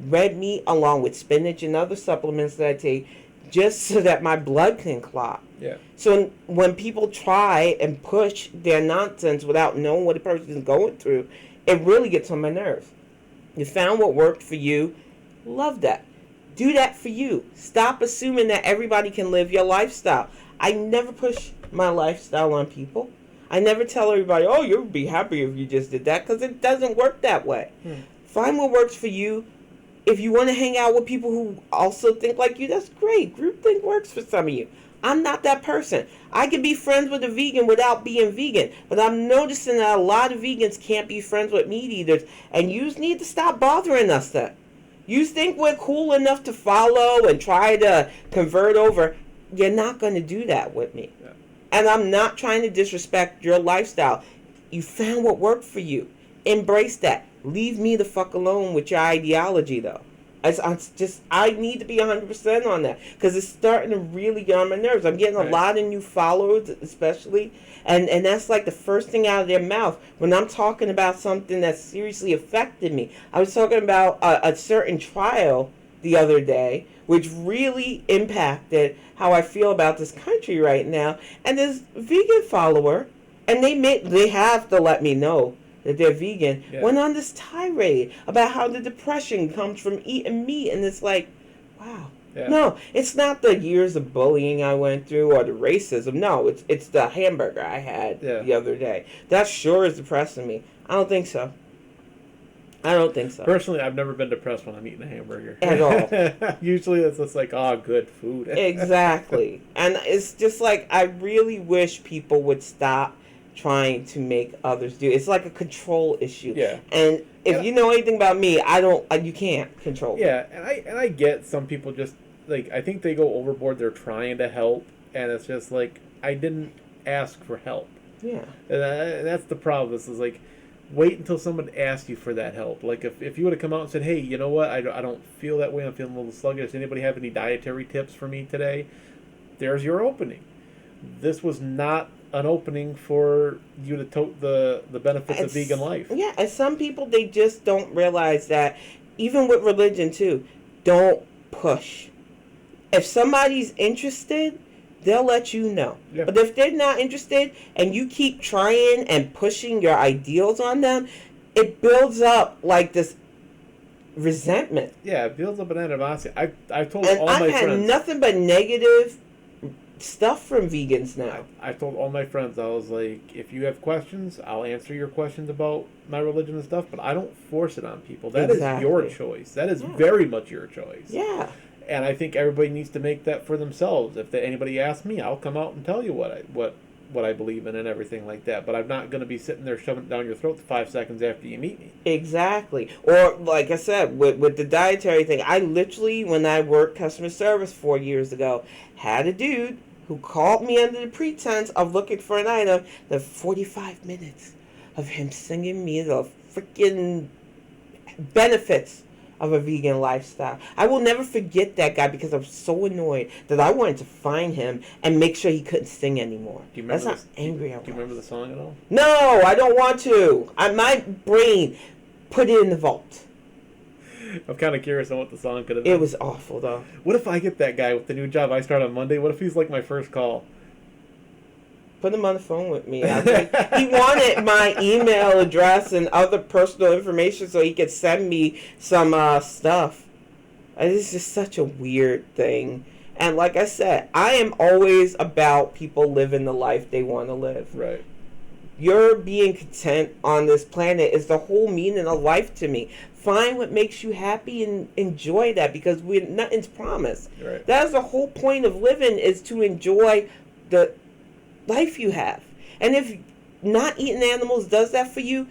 red meat along with spinach and other supplements that I take just so that my blood can clot. Yeah. So when people try and push their nonsense without knowing what a person is going through, it really gets on my nerves. You found what worked for you. Love that. Do that for you. Stop assuming that everybody can live your lifestyle. I never push my lifestyle on people. I never tell everybody, oh, you'll be happy if you just did that, because it doesn't work that way. Find what works for you. If you want to hang out with people who also think like you, that's great. Groupthink works for some of you. I'm not that person. I can be friends with a vegan without being vegan. But I'm noticing that a lot of vegans can't be friends with meat eaters. And you need to stop bothering us then. You think we're cool enough to follow and try to convert over. You're not going to do that with me. Yeah. And I'm not trying to disrespect your lifestyle. You found what worked for you. embrace that. Leave me the fuck alone with your ideology, though. I need to be 100% on that because it's starting to really get on my nerves. I'm getting a lot of new followers, especially, and that's like the first thing out of their mouth when I'm talking about something that seriously affected me. I was talking about a certain trial the other day, which really impacted how I feel about this country right now. And this vegan follower, and they have to let me know that they're vegan, went on this tirade about how the depression comes from eating meat, and it's like, wow. Yeah. No, it's not the years of bullying I went through or the racism. No, it's the hamburger I had the other day. That sure is depressing me. I don't think so. Personally, I've never been depressed when I'm eating a hamburger. At all. Usually it's just like, good food. Exactly. And it's just like, I really wish people would stop trying to make others do. It's like a control issue. Yeah. And if you know anything about me, you can't control me. Yeah, and I get some people just, like, I think they go overboard. They're trying to help, and it's just like, I didn't ask for help. Yeah. And that's the problem. This is like, wait until someone asks you for that help. Like, if you would have come out and said, hey, you know what, I don't feel that way, I'm feeling a little sluggish, does anybody have any dietary tips for me today? There's your opening. This was not an opening for you to tote the benefits of vegan life. Yeah, and some people, they just don't realize that, even with religion too, don't push. If somebody's interested, they'll let you know. Yeah. But if they're not interested and you keep trying and pushing your ideals on them, it builds up like this resentment. Yeah, it builds up an animosity. I've told all my friends. I've had nothing but negative stuff from vegans now. I told all my friends, I was like, if you have questions, I'll answer your questions about my religion and stuff, but I don't force it on people. That is your choice. That is very much your choice. Yeah. And I think everybody needs to make that for themselves. If anybody asks me, I'll come out and tell you what I believe in and everything like that. But I'm not going to be sitting there shoving it down your throat 5 seconds after you meet me. Exactly. Or, like I said, with the dietary thing, I literally, when I worked customer service 4 years ago, had a dude who called me under the pretense of looking for an item. The 45 minutes of him singing me the freaking benefits of a vegan lifestyle. I will never forget that guy because I was so annoyed that I wanted to find him and make sure he couldn't sing anymore. That's how angry I was. Do you remember the song at all? No, I don't want to. My brain put it in the vault. I'm kind of curious on what the song could have been. It was awful, though. What if I get that guy with the new job I start on Monday? What if he's like my first call? Put him on the phone with me. He wanted my email address and other personal information so he could send me some stuff. It's just such a weird thing. And like I said, I am always about people living the life they want to live. Right. Your being content on this planet is the whole meaning of life to me. Find what makes you happy and enjoy that, because nothing's promised. Right. That's the whole point of living, is to enjoy the life you have. And if not eating animals does that for you,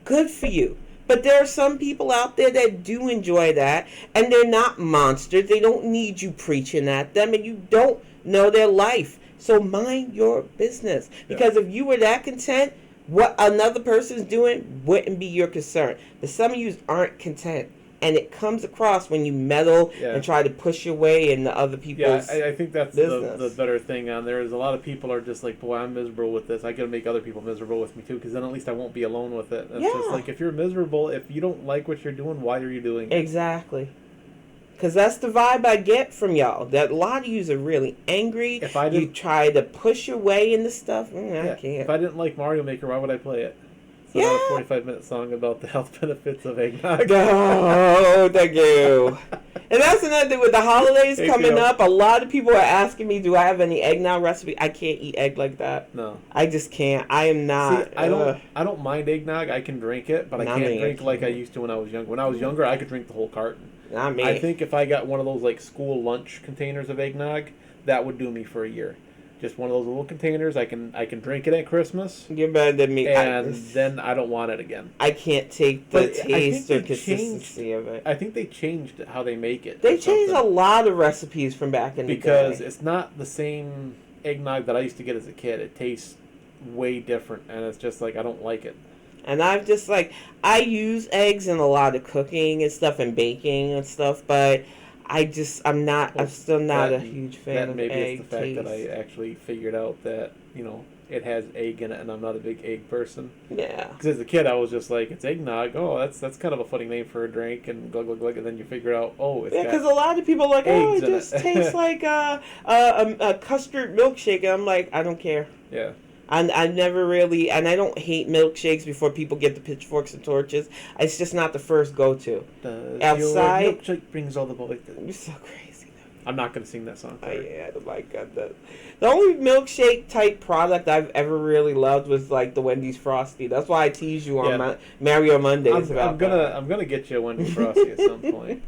good for you. But there are some people out there that do enjoy that, and they're not monsters. They don't need you preaching at them, and you don't know their life. So mind your business. Because if you were that content, what another person's doing wouldn't be your concern. But some of you aren't content. And it comes across when you meddle and try to push your way into other people's I think that's the better thing on there. Is a lot of people are just like, boy, I'm miserable with this. I got to make other people miserable with me too, because then at least I won't be alone with it. It's just like, if you're miserable, if you don't like what you're doing, why are you doing it? Exactly. Because that's the vibe I get from y'all. That a lot of you are really angry. You try to push your way into stuff. I can't. If I didn't like Mario Maker, why would I play it? So not a 45-minute song about the health benefits of eggnog. Oh, thank you. And that's another thing with the holidays coming up. A lot of people are asking me, do I have any eggnog recipe? I can't eat egg like that. No. I just can't. I am not. See, I don't mind eggnog. I can drink it, but I can't drink like I used to when I was younger. When I was younger, I could drink the whole carton. Not me. I think if I got one of those like school lunch containers of eggnog, that would do me for a year. Just one of those little containers. I can drink it at Christmas. You're better than me. And then I don't want it again. I can't take the taste or consistency of it. I think they changed how they make it. They changed a lot of recipes from back in the day. Because it's not the same eggnog that I used to get as a kid. It tastes way different, and it's just like, I don't like it. And I've just like, I use eggs in a lot of cooking and stuff and baking and stuff, but I'm still not a huge fan That of maybe it's the egg fact that I taste. actually figured out that it has egg in it, and I'm not a big egg person. Yeah. Because as a kid, I was just like, it's eggnog. Oh, that's kind of a funny name for a drink, and glug glug glug. And then you figure out, oh, it's Yeah, got because a lot of people are like, oh, eggs it in just tastes it. like a custard milkshake. And I'm like, I don't care. Yeah. I never really, and I don't hate milkshakes before people get the pitchforks and torches. It's just not the first go to. Does Outside, your milkshake brings all the boys? you're so crazy. I'm not gonna sing that song. Oh Sorry. yeah, my God, the only milkshake type product I've ever really loved was like the Wendy's Frosty. That's why I tease you on Yeah. my Mario Mondays about I'm gonna get you a Wendy's Frosty at some point.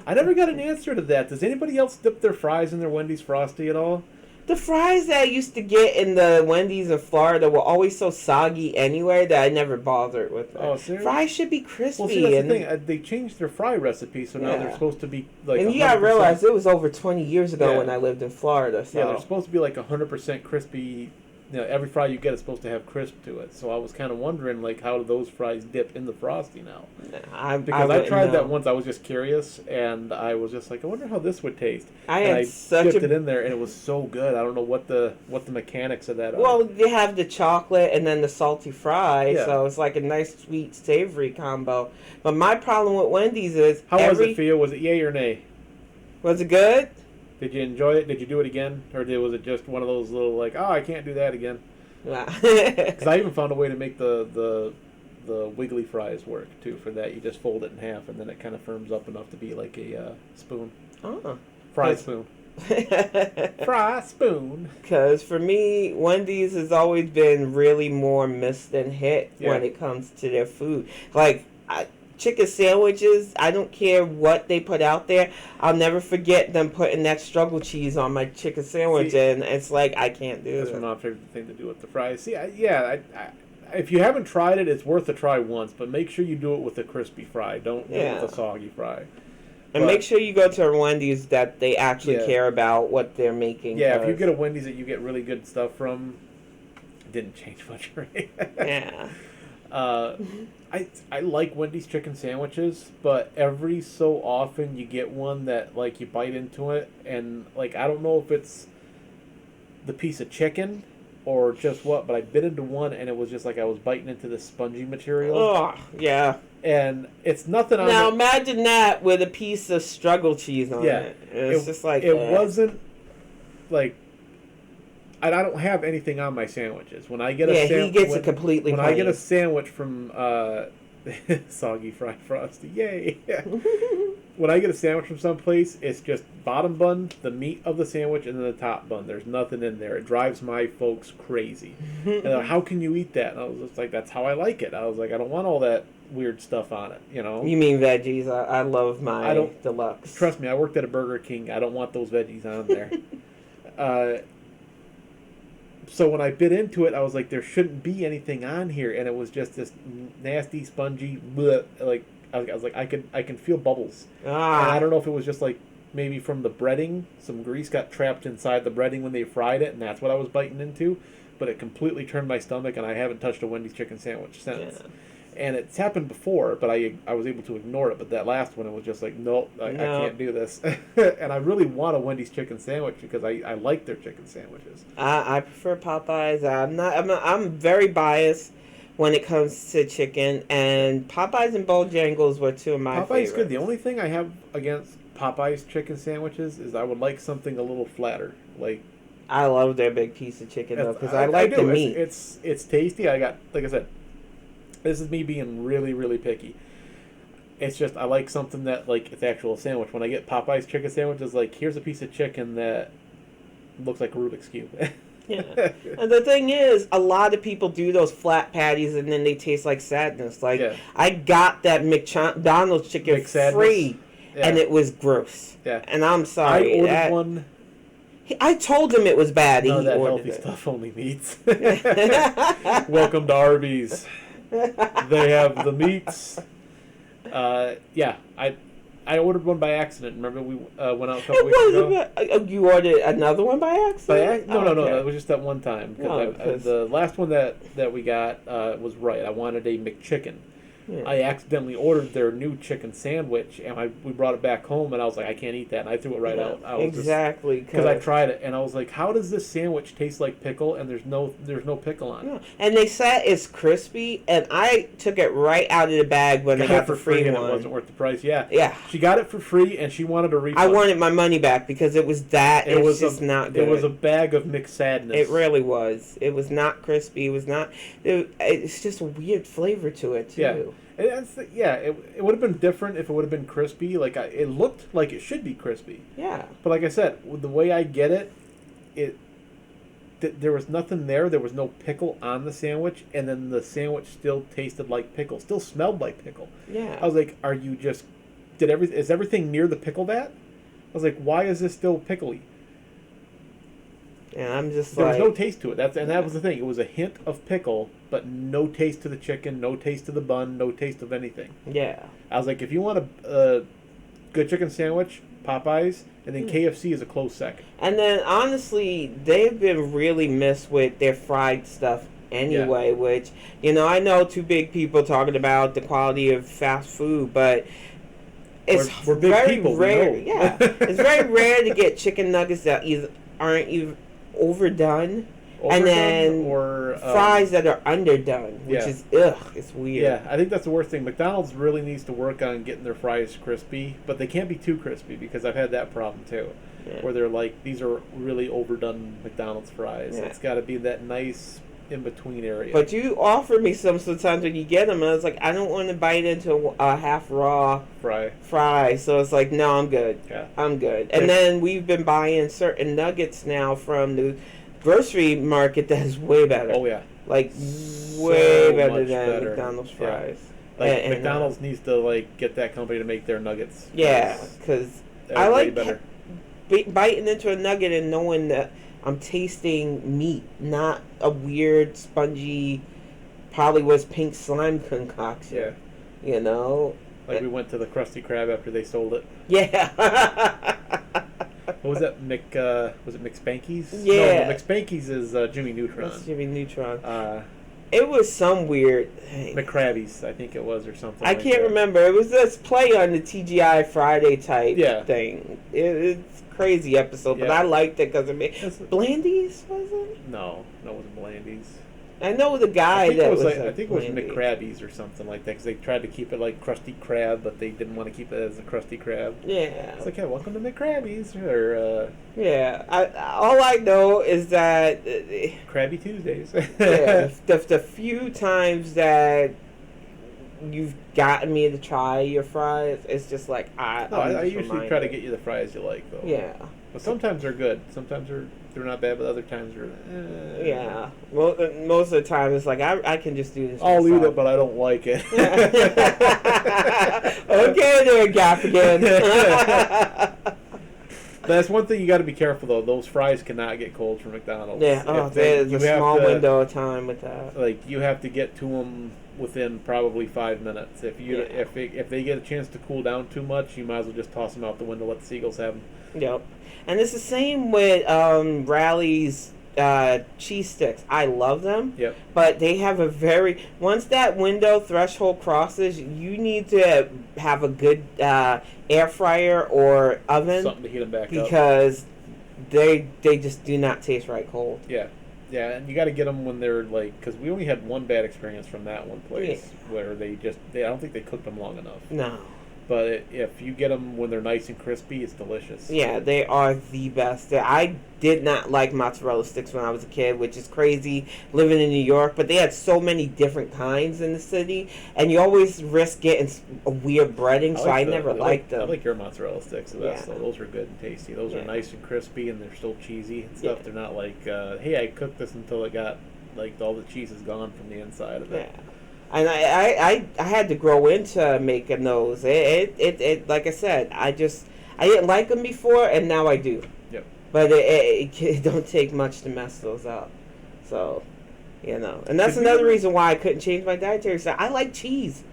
I never got an answer to that. Does anybody else dip their fries in their Wendy's Frosty at all? The fries that I used to get in the Wendy's in Florida were always so soggy anyway that I never bothered with them. Oh, seriously? Fries should be crispy. Well, see, that's the thing. They changed their fry recipe, so now they're Yeah. supposed to be like. And you gotta 100%. realize it was over 20 years ago Yeah. when I lived in Florida. So Yeah, they're supposed to be like 100% crispy. Every fry you get is supposed to have crisp to it. So I was kind of wondering, like, how do those fries dip in the Frosty now? Because I tried that once. I was just curious, and I was just like, I wonder how this would taste. I and had I such dipped it in there, and it was so good. I don't know what the mechanics of that are. Well, they have the chocolate and then the salty fry, Yeah. so it's like a nice sweet savory combo. But my problem with Wendy's is How was it for you? Was it yay or nay? Was it good? Did you enjoy it? Did you do it again? Or was it just one of those little, like, oh, I can't do that again? Because I even found a way to make the wiggly fries work, too, for that. You just fold it in half, and then it kind of firms up enough to be like a spoon. Oh. Fry spoon. Fry spoon. Because for me, Wendy's has always been really more miss than hit when it comes to their food. Like, chicken sandwiches, I don't care what they put out there. I'll never forget them putting that struggle cheese on my chicken sandwich, and it's like, I can't do That's it. my favorite thing to do with the fries. See, if you haven't tried it, it's worth a try once, but make sure you do it with a crispy fry. Don't do it with a soggy fry. And make sure you go to a Wendy's that they actually care about what they're making. Yeah, if you get a Wendy's that you get really good stuff from, it didn't change much, right? Yeah. I like Wendy's chicken sandwiches, but every so often you get one that, like, you bite into it, and, like, I don't know if it's the piece of chicken or just what, but I bit into one, and it was just like I was biting into the spongy material. Oh, yeah. And it's nothing on Now it. imagine that with a piece of struggle cheese on it. It's just like it wasn't like I don't have anything on my sandwiches. When I get he gets it completely when plain. I get a sandwich from Soggy Fried Frosty, yay! When I get a sandwich from someplace, it's just bottom bun, the meat of the sandwich, and then the top bun. There's nothing in there. It drives my folks crazy. And they're like, how can you eat that? And I was just like, that's how I like it. I was like, I don't want all that weird stuff on it, you know? You mean veggies? I love my deluxe. Trust me, I worked at a Burger King. I don't want those veggies on there. So when I bit into it, I was like, there shouldn't be anything on here, and it was just this nasty, spongy, bleh, like I was like, I can feel bubbles. And I don't know if it was just like maybe from the breading, some grease got trapped inside the breading when they fried it, and that's what I was biting into. But it completely turned my stomach, and I haven't touched a Wendy's chicken sandwich since. Yeah. And it's happened before, but I was able to ignore it. But that last one, it was just like, nope, I can't do this. And I really want a Wendy's chicken sandwich because I like their chicken sandwiches. I prefer Popeyes. I'm very biased when it comes to chicken, and Popeyes and Bojangles were two of my favorites. Popeyes good. The only thing I have against Popeyes chicken sandwiches is I would like something a little flatter, like. I love their big piece of chicken though because I like the meat. It's tasty. Like I said. This is me being really, really picky. It's just I like something that like it's actual sandwich. When I get Popeye's chicken sandwiches, like here's a piece of chicken that looks like a Rubik's cube. Yeah, and the thing is, a lot of people do those flat patties and then they taste like sadness. Like I got that McDonald's chicken free, and it was gross. Yeah, and I'm sorry. I ordered one. I told him it was bad. None of that healthy stuff, only meats. Welcome to Arby's. They have the meats. I I ordered one by accident. Remember we went out a couple It weeks ago? wasn't. You ordered another one by accident? No, no, no, Okay. no. It was just that one time. No, Because the last one that we got was right. I wanted a McChicken. Yeah. I accidentally ordered their new chicken sandwich, and we brought it back home, and I was like, I can't eat that, and I threw it right out. Exactly. Because I tried it, and I was like, how does this sandwich taste like pickle, and there's no pickle on it? Yeah. And they said it's crispy, and I took it right out of the bag when I got the free and one. it wasn't worth the price. Yeah. Yeah. She got it for free, and she wanted a refund. I wanted my money back because it was that. It was just not good. It was a bag of mixed sadness. It really was. It was not crispy. It was not. It's just a weird flavor to it too. Yeah. It would have been different if it would have been crispy. It looked like it should be crispy. Yeah. But like I said, with the way I get it, there was nothing there. There was no pickle on the sandwich, and then the sandwich still tasted like pickle. Still smelled like pickle. Yeah. I was like, "Are you just is everything near the pickle vat?" I was like, "Why is this still pickly?" And I'm just there like, was no taste to it. That was the thing. It was a hint of pickle, but no taste to the chicken, no taste to the bun, no taste of anything. Yeah. I was like, if you want a good chicken sandwich, Popeyes, and then KFC is a close second. And then honestly, they've been really missed with their fried stuff anyway, which, I know two big people talking about the quality of fast food, but it's we're big very people, rare. we know. Yeah. It's very rare to get chicken nuggets that aren't even overdone, and then or fries that are underdone, which is it's weird. Yeah, I think that's the worst thing. McDonald's really needs to work on getting their fries crispy, but they can't be too crispy because I've had that problem too, where they're like, these are really overdone McDonald's fries. Yeah. It's got to be that nice in between area. But you offer me some sometimes when you get them, and I was like, I don't want to bite into a half raw fry, so it's like, no, I'm good. Yeah. I'm good. And then we've been buying certain nuggets now from the grocery market that is way better. Oh yeah, like way better much than better. McDonald's fries. Like And McDonald's needs to get that company to make their nuggets. Yeah, because I like biting into a nugget and knowing that I'm tasting meat, not a weird, spongy, probably was pink slime concoction. Yeah. Like we went to the Krusty Krab after they sold it. Yeah. What was that? Was it McSpanky's? Yeah. No, McSpanky's is Jimmy Neutron. That's Jimmy Neutron. It was some weird McCrabbie's, I think it was, or something. I can't remember. It was this play on the TGI Friday type thing. It's a crazy episode, but I liked it because it made Blandy's, was it? No, it wasn't Blandy's. I know the guy I think it was McCrabbie's or something like that because they tried to keep it like Krusty Krab, but they didn't want to keep it as a Krusty Krab. Yeah. It's like, hey, welcome to McCrabbie's or. Yeah. All I know is that. Krabby Tuesdays. Yeah. The few times that you've gotten me to try your fries, it's just like I usually try to get you the fries you like though. Yeah. But sometimes they're good. Sometimes they're not bad, but other times they're. Yeah. Well, most of the time it's like I can just do this. I'll eat it, but I don't like it. Okay, there, Gaffigan. That's one thing you got to be careful though. Those fries cannot get cold from McDonald's. Yeah. There's a small window of time with that. Like you have to get to them within probably 5 minutes. If they get a chance to cool down too much, you might as well just toss them out the window. Let the seagulls have them. Yep. And it's the same with Rally's cheese sticks. I love them. Yep. But they have once that window threshold crosses, you need to have a good air fryer or oven. Something to heat them back up. Because they just do not taste right cold. Yeah. Yeah, and you got to get them when they're because we only had one bad experience from that one place where I don't think they cooked them long enough. No. But if you get them when they're nice and crispy, it's delicious. Yeah, they are the best. I did not like mozzarella sticks when I was a kid, which is crazy living in New York. But they had so many different kinds in the city, and you always risk getting a weird breading, so I never liked them. I like your mozzarella sticks. Those are good and tasty. Those are nice and crispy, and they're still cheesy and stuff. They're not like, hey, I cooked this until it got, all the cheese is gone from the inside of it. Yeah. And I had to grow into making those. It like I said, I didn't like them before, and now I do. Yep. But it don't take much to mess those up. So, and that's another reason why I couldn't change my dietary style. I like cheese.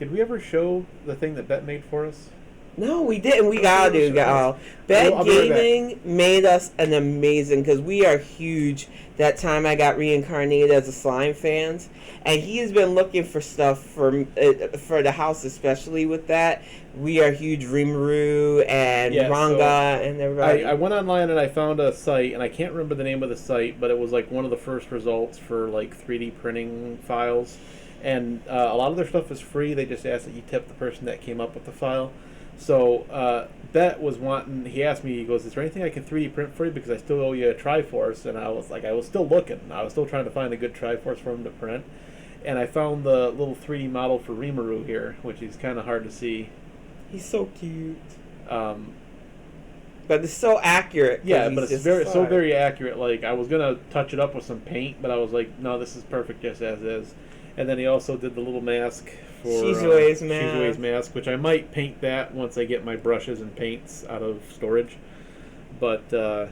Did we ever show the thing that Bet made for us? No, we didn't. We gotta do, y'all. I'll Bet be right back. Gaming made us an amazing, because we are huge. That time I got reincarnated as a slime fans, and he has been looking for stuff for the house, especially with that. We are huge Rimuru and Yeah, Ranga so and everybody. I went online and I found a site, and I can't remember the name of the site, but it was like one of the first results for like 3D printing files. And a lot of their stuff is free. They just ask that you tip the person that came up with the file. So Bet was wanting. He asked me. He goes, "Is there anything I can 3D print for you? Because I still owe you a Triforce." And I was like, I was still looking. I was still trying to find a good Triforce for him to print. And I found the little 3D model for Rimuru here, which is kind of hard to see. He's so cute, Um, but it's so accurate. Yeah, he's but it's just so very accurate. Like I was gonna touch it up with some paint, but I was like, no, this is perfect just as is. And then he also did the little mask for Shizue's mask, which I might paint that once I get my brushes and paints out of storage. But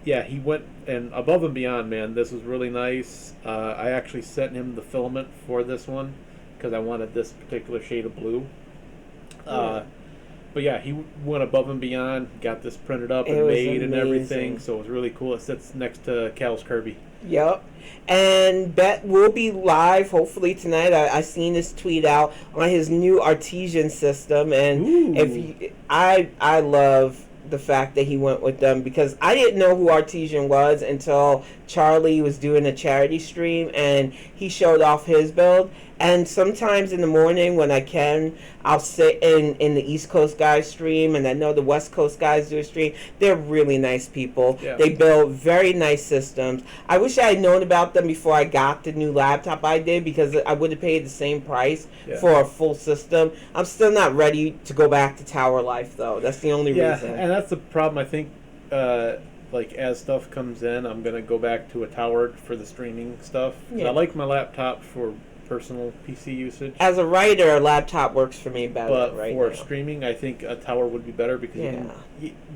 yeah, he went and above and beyond, man. This was really nice. I actually sent him the filament for this one because I wanted this particular shade of blue. But yeah, he went above and beyond, got this printed up and made and everything, so it was really cool. It sits next to Cal's Kirby. Yep. And Bet will be live hopefully tonight. I seen this tweet out on his new artesian system, and I love the fact that he went with them, because I didn't know who Artesian was until Charlie was doing a charity stream and he showed off his build. And sometimes in the morning when I can, I'll sit in the East Coast guys stream, and I know the West Coast guys do a stream. They're really nice people. Yeah. They build very nice systems. I wish I had known about them before I got the new laptop I did, because I would have paid the same price for a full system. I'm still not ready to go back to Tower Life though. That's the only reason. Yeah, and that's the problem. I think like as stuff comes in, I'm gonna go back to a tower for the streaming stuff. I like my laptop for personal PC usage. As a writer, a laptop works for me better. But right for now. Streaming, I think a tower would be better, because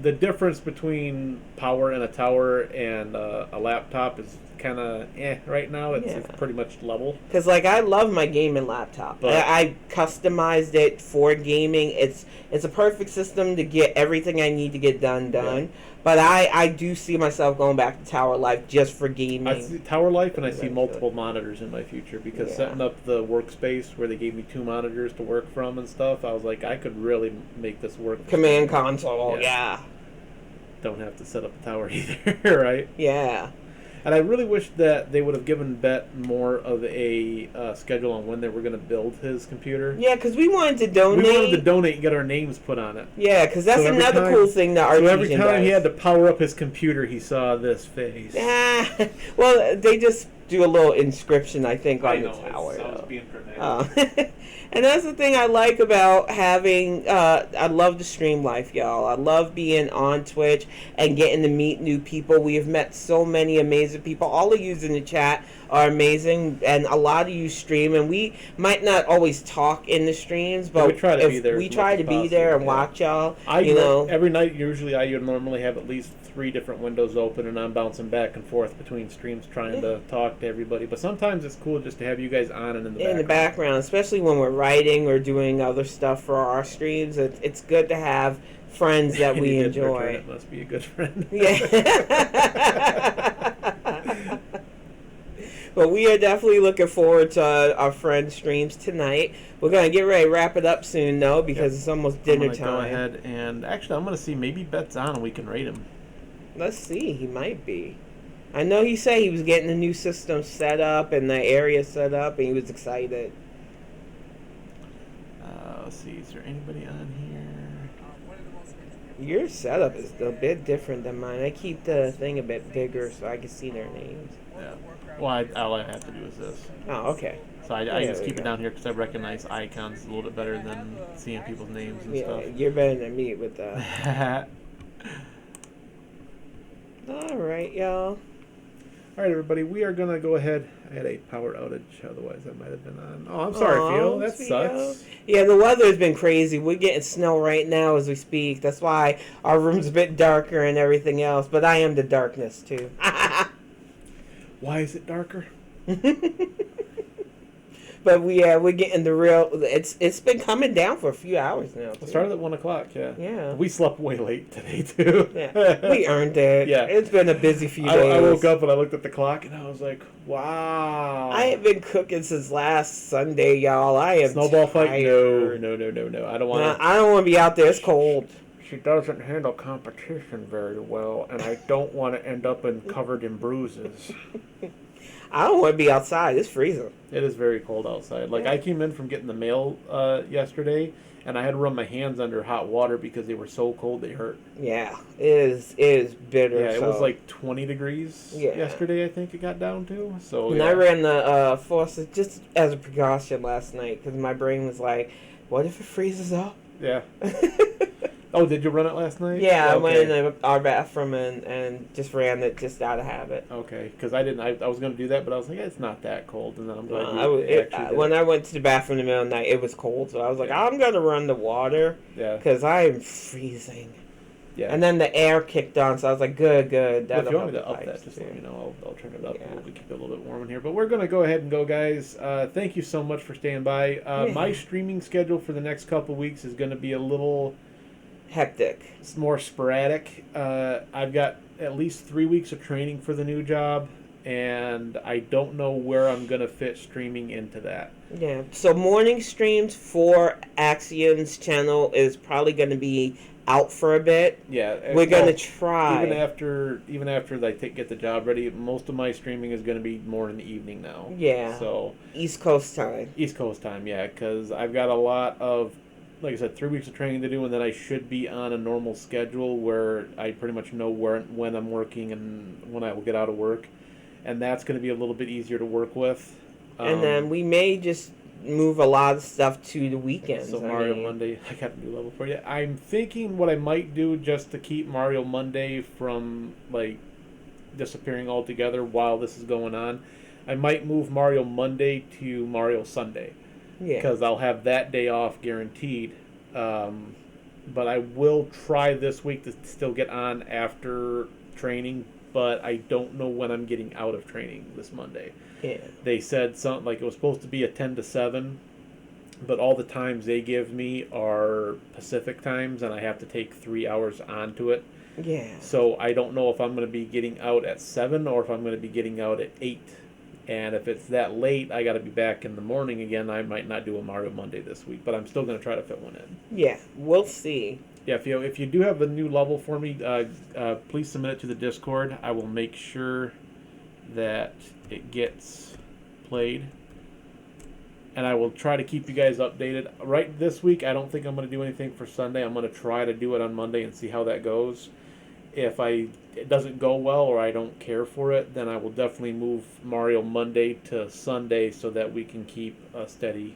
the difference between power in a tower and a laptop is kind of right now. It's pretty much level. Because like I love my gaming laptop. I customized it for gaming. It's a perfect system to get everything I need to get done. Yeah. But I do see myself going back to Tower Life just for gaming. I see Tower Life, and I see multiple monitors in my future, because setting up the workspace where they gave me 2 monitors to work from and stuff, I was like, I could really make this work. Command console, Don't have to set up a tower either, right? Yeah. And I really wish that they would have given Bet more of a schedule on when they were going to build his computer. Yeah, because we wanted to donate. We wanted to donate and get our names put on it. Yeah, because that's another cool thing that Artesian does. So every time he had to power up his computer, he saw this face. Well, they just do a little inscription, I think, on the tower. I was being dramatic. And that's the thing I like about having, I love the stream life, y'all. I love being on Twitch and getting to meet new people. We have met so many amazing people. All of you in the chat are amazing, and a lot of you stream, and we might not always talk in the streams, but we try to be there. We try to be there and watch y'all. Every night, usually, I normally have at least 3 different windows open, and I'm bouncing back and forth between streams trying to talk to everybody. But sometimes it's cool just to have you guys on and in the background, especially when we're writing or doing other stuff for our streams. It's good to have friends that we enjoy. It must be a good friend. But we are definitely looking forward to our friends' streams tonight. We're going to get ready to wrap it up soon, though, because it's almost dinner time. Go ahead and actually, I'm going to see, maybe Bet's on and we can rate him. Let's see. He might be. I know he said he was getting the new system set up and the area set up, and he was excited. Let's see. Is there anybody on here? Your setup is a bit different than mine. I keep the thing a bit bigger so I can see their names. Yeah. Well, all I have to do is this. Oh, okay. So I just keep it down here because I recognize icons a little bit better than seeing people's names and stuff. You're better than me with that. All right, y'all. All right, everybody. We are going to go ahead. I had a power outage. Otherwise, I might have been on. Oh, I'm sorry, Phil. That sucks. Yeah, the weather's been crazy. We're getting snow right now as we speak. That's why our room's a bit darker and everything else. But I am the darkness, too. Why is it darker? But we're getting the real. It's been coming down for a few hours now. It started at 1:00. Yeah. Yeah. We slept way late today too. Yeah. We earned it. Yeah. It's been a busy few days. I woke up and I looked at the clock and I was like, wow. I have been cooking since last Sunday, y'all. I am snowball fight. tired. No. I don't want to. I don't want to be out there. It's cold. She doesn't handle competition very well, and I don't want to end up covered in bruises. I don't want to be outside. It's freezing. It is very cold outside. Like, I came in from getting the mail yesterday, and I had to run my hands under hot water because they were so cold they hurt. Yeah, it is bitter. Yeah, it was like 20 degrees yesterday, I think it got down to. So and I ran the faucet just as a precaution last night because my brain was like, what if it freezes up? Yeah. Oh, did you run it last night? Yeah, I went in our bathroom and just ran it just out of habit. Okay, because I didn't. I was going to do that, but I was like, it's not that cold, and then I'm glad when I went to the bathroom in the middle of the night, it was cold, so I was like, I'm going to run the water because I am freezing. Yeah. And then the air kicked on, so I was like, good. If you want me to up that, just let me know. I'll turn it up to keep it a little bit warm in here. But we're going to go ahead and go, guys. Thank you so much for staying by. My streaming schedule for the next couple weeks is going to be a little hectic. It's more sporadic. I've got at least 3 weeks of training for the new job, and I don't know where I'm going to fit streaming into that. Yeah, so morning streams for Axion's channel is probably going to be out for a bit. Yeah, we're going to try. Even after I get the job ready, most of my streaming is going to be more in the evening now. Yeah. So East Coast time, yeah, because I've got a lot of, like I said, 3 weeks of training to do, and then I should be on a normal schedule where I pretty much know when I'm working and when I will get out of work, and that's going to be a little bit easier to work with. And then we may just move a lot of stuff to the weekends. So Mario Monday, I got a new level for you. I'm thinking what I might do just to keep Mario Monday from disappearing altogether while this is going on, I might move Mario Monday to Mario Sunday. Yeah. Because I'll have that day off guaranteed. But I will try this week to still get on after training, but I don't know when I'm getting out of training this Monday. Yeah. They said something like it was supposed to be a 10 to 7, but all the times they give me are Pacific times, and I have to take 3 hours onto it. Yeah. So I don't know if I'm going to be getting out at 7 or if I'm going to be getting out at 8. And if it's that late, I got to be back in the morning again. I might not do a Mario Monday this week, but I'm still going to try to fit one in. Yeah, we'll see. Yeah, if you do have a new level for me, please submit it to the Discord. I will make sure that it gets played, and I will try to keep you guys updated. Right this week, I don't think I'm going to do anything for Sunday. I'm going to try to do it on Monday and see how that goes. If it doesn't go well or I don't care for it, then I will definitely move Mario Monday to Sunday so that we can keep a steady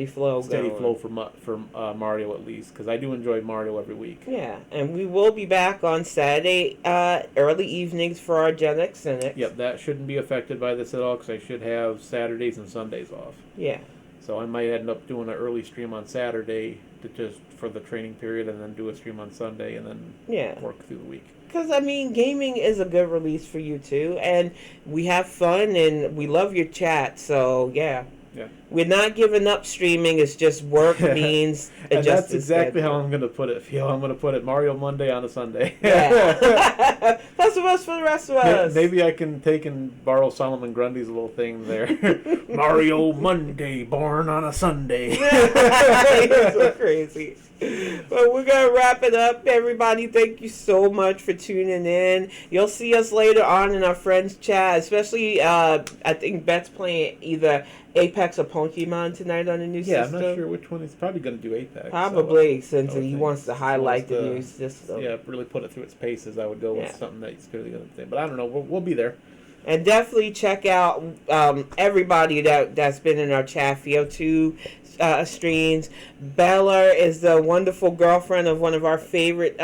flow for Mario at least, because I do enjoy Mario every week. Yeah, and we will be back on Saturday early evenings for our GenXcynics. Yep, that shouldn't be affected by this at all because I should have Saturdays and Sundays off. Yeah. So I might end up doing an early stream on Saturday just for the training period, and then do a stream on Sunday, and then work through the week. Because, I mean, gaming is a good release for you, too. And we have fun, and we love your chat, so, yeah. Yeah. We're not giving up streaming. It's just work means adjusting. And that's exactly how I'm going to put it, Phil. I'm going to put it Mario Monday on a Sunday. Yeah. That's of us for the rest of us. Maybe I can take and borrow Solomon Grundy's little thing there. Mario Monday, born on a Sunday. You're so crazy. But we're going to wrap it up, everybody. Thank you so much for tuning in. You'll see us later on in our friends chat, especially I think Bet's playing either Apex or Pokemon tonight on the new system. I'm not sure which one. He's probably going to do Apex. Probably, since he wants to highlight the new system. Yeah, really put it through its paces. I would go with something that he's clearly going to say. But I don't know. We'll be there. And definitely check out everybody that's been in our chat field too. Streams. Bella is the wonderful girlfriend of one of our favorite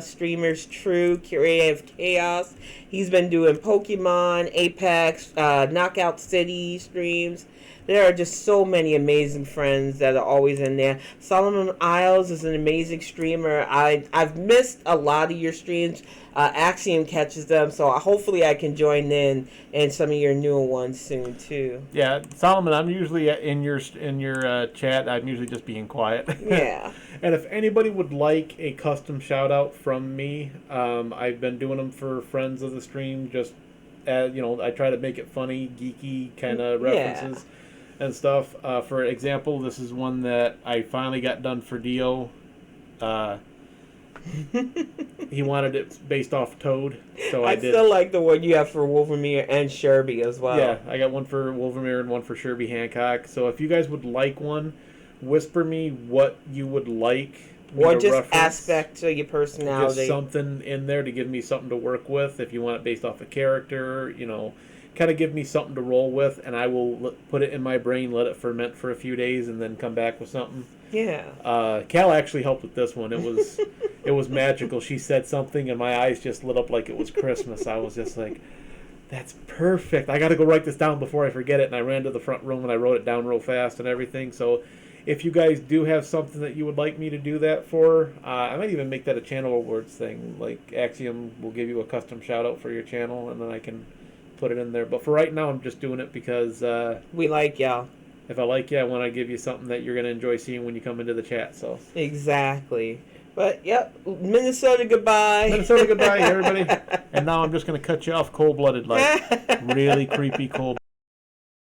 streamers, True Creative Chaos. He's been doing Pokemon, Apex, Knockout City streams. There are just so many amazing friends that are always in there. Solomon Isles is an amazing streamer. I've missed a lot of your streams. Axiom catches them, so hopefully I can join in some of your newer ones soon too. Yeah, Solomon, I'm usually in your chat. I'm usually just being quiet. Yeah. And if anybody would like a custom shout out from me, I've been doing them for friends of the stream. Just I try to make it funny, geeky kind of references and stuff. For example, this is one that I finally got done for Dio. He wanted it based off Toad, so I did. Still like the one you have for Wolverine and Sherby as well. Yeah, I got one for Wolverine and one for Sherby Hancock. So if you guys would like one, whisper me what you would like. Or just aspect to your personality. Just something in there to give me something to work with. If you want it based off a character, kind of give me something to roll with, and I will put it in my brain, let it ferment for a few days, and then come back with something. Yeah. Cal actually helped with this one. It was magical. She said something, and my eyes just lit up like it was Christmas. I was just like, that's perfect. I got to go write this down before I forget it. And I ran to the front room and I wrote it down real fast and everything. So if you guys do have something that you would like me to do that for, I might even make that a channel awards thing. Like Axiom will give you a custom shout out for your channel, and then I can put it in there. But for right now, I'm just doing it because we like y'all. If I like you, I want to give you something that you're going to enjoy seeing when you come into the chat. So exactly. But yep, Minnesota goodbye. Minnesota goodbye, everybody. And now I'm just going to cut you off cold-blooded, like really creepy cold.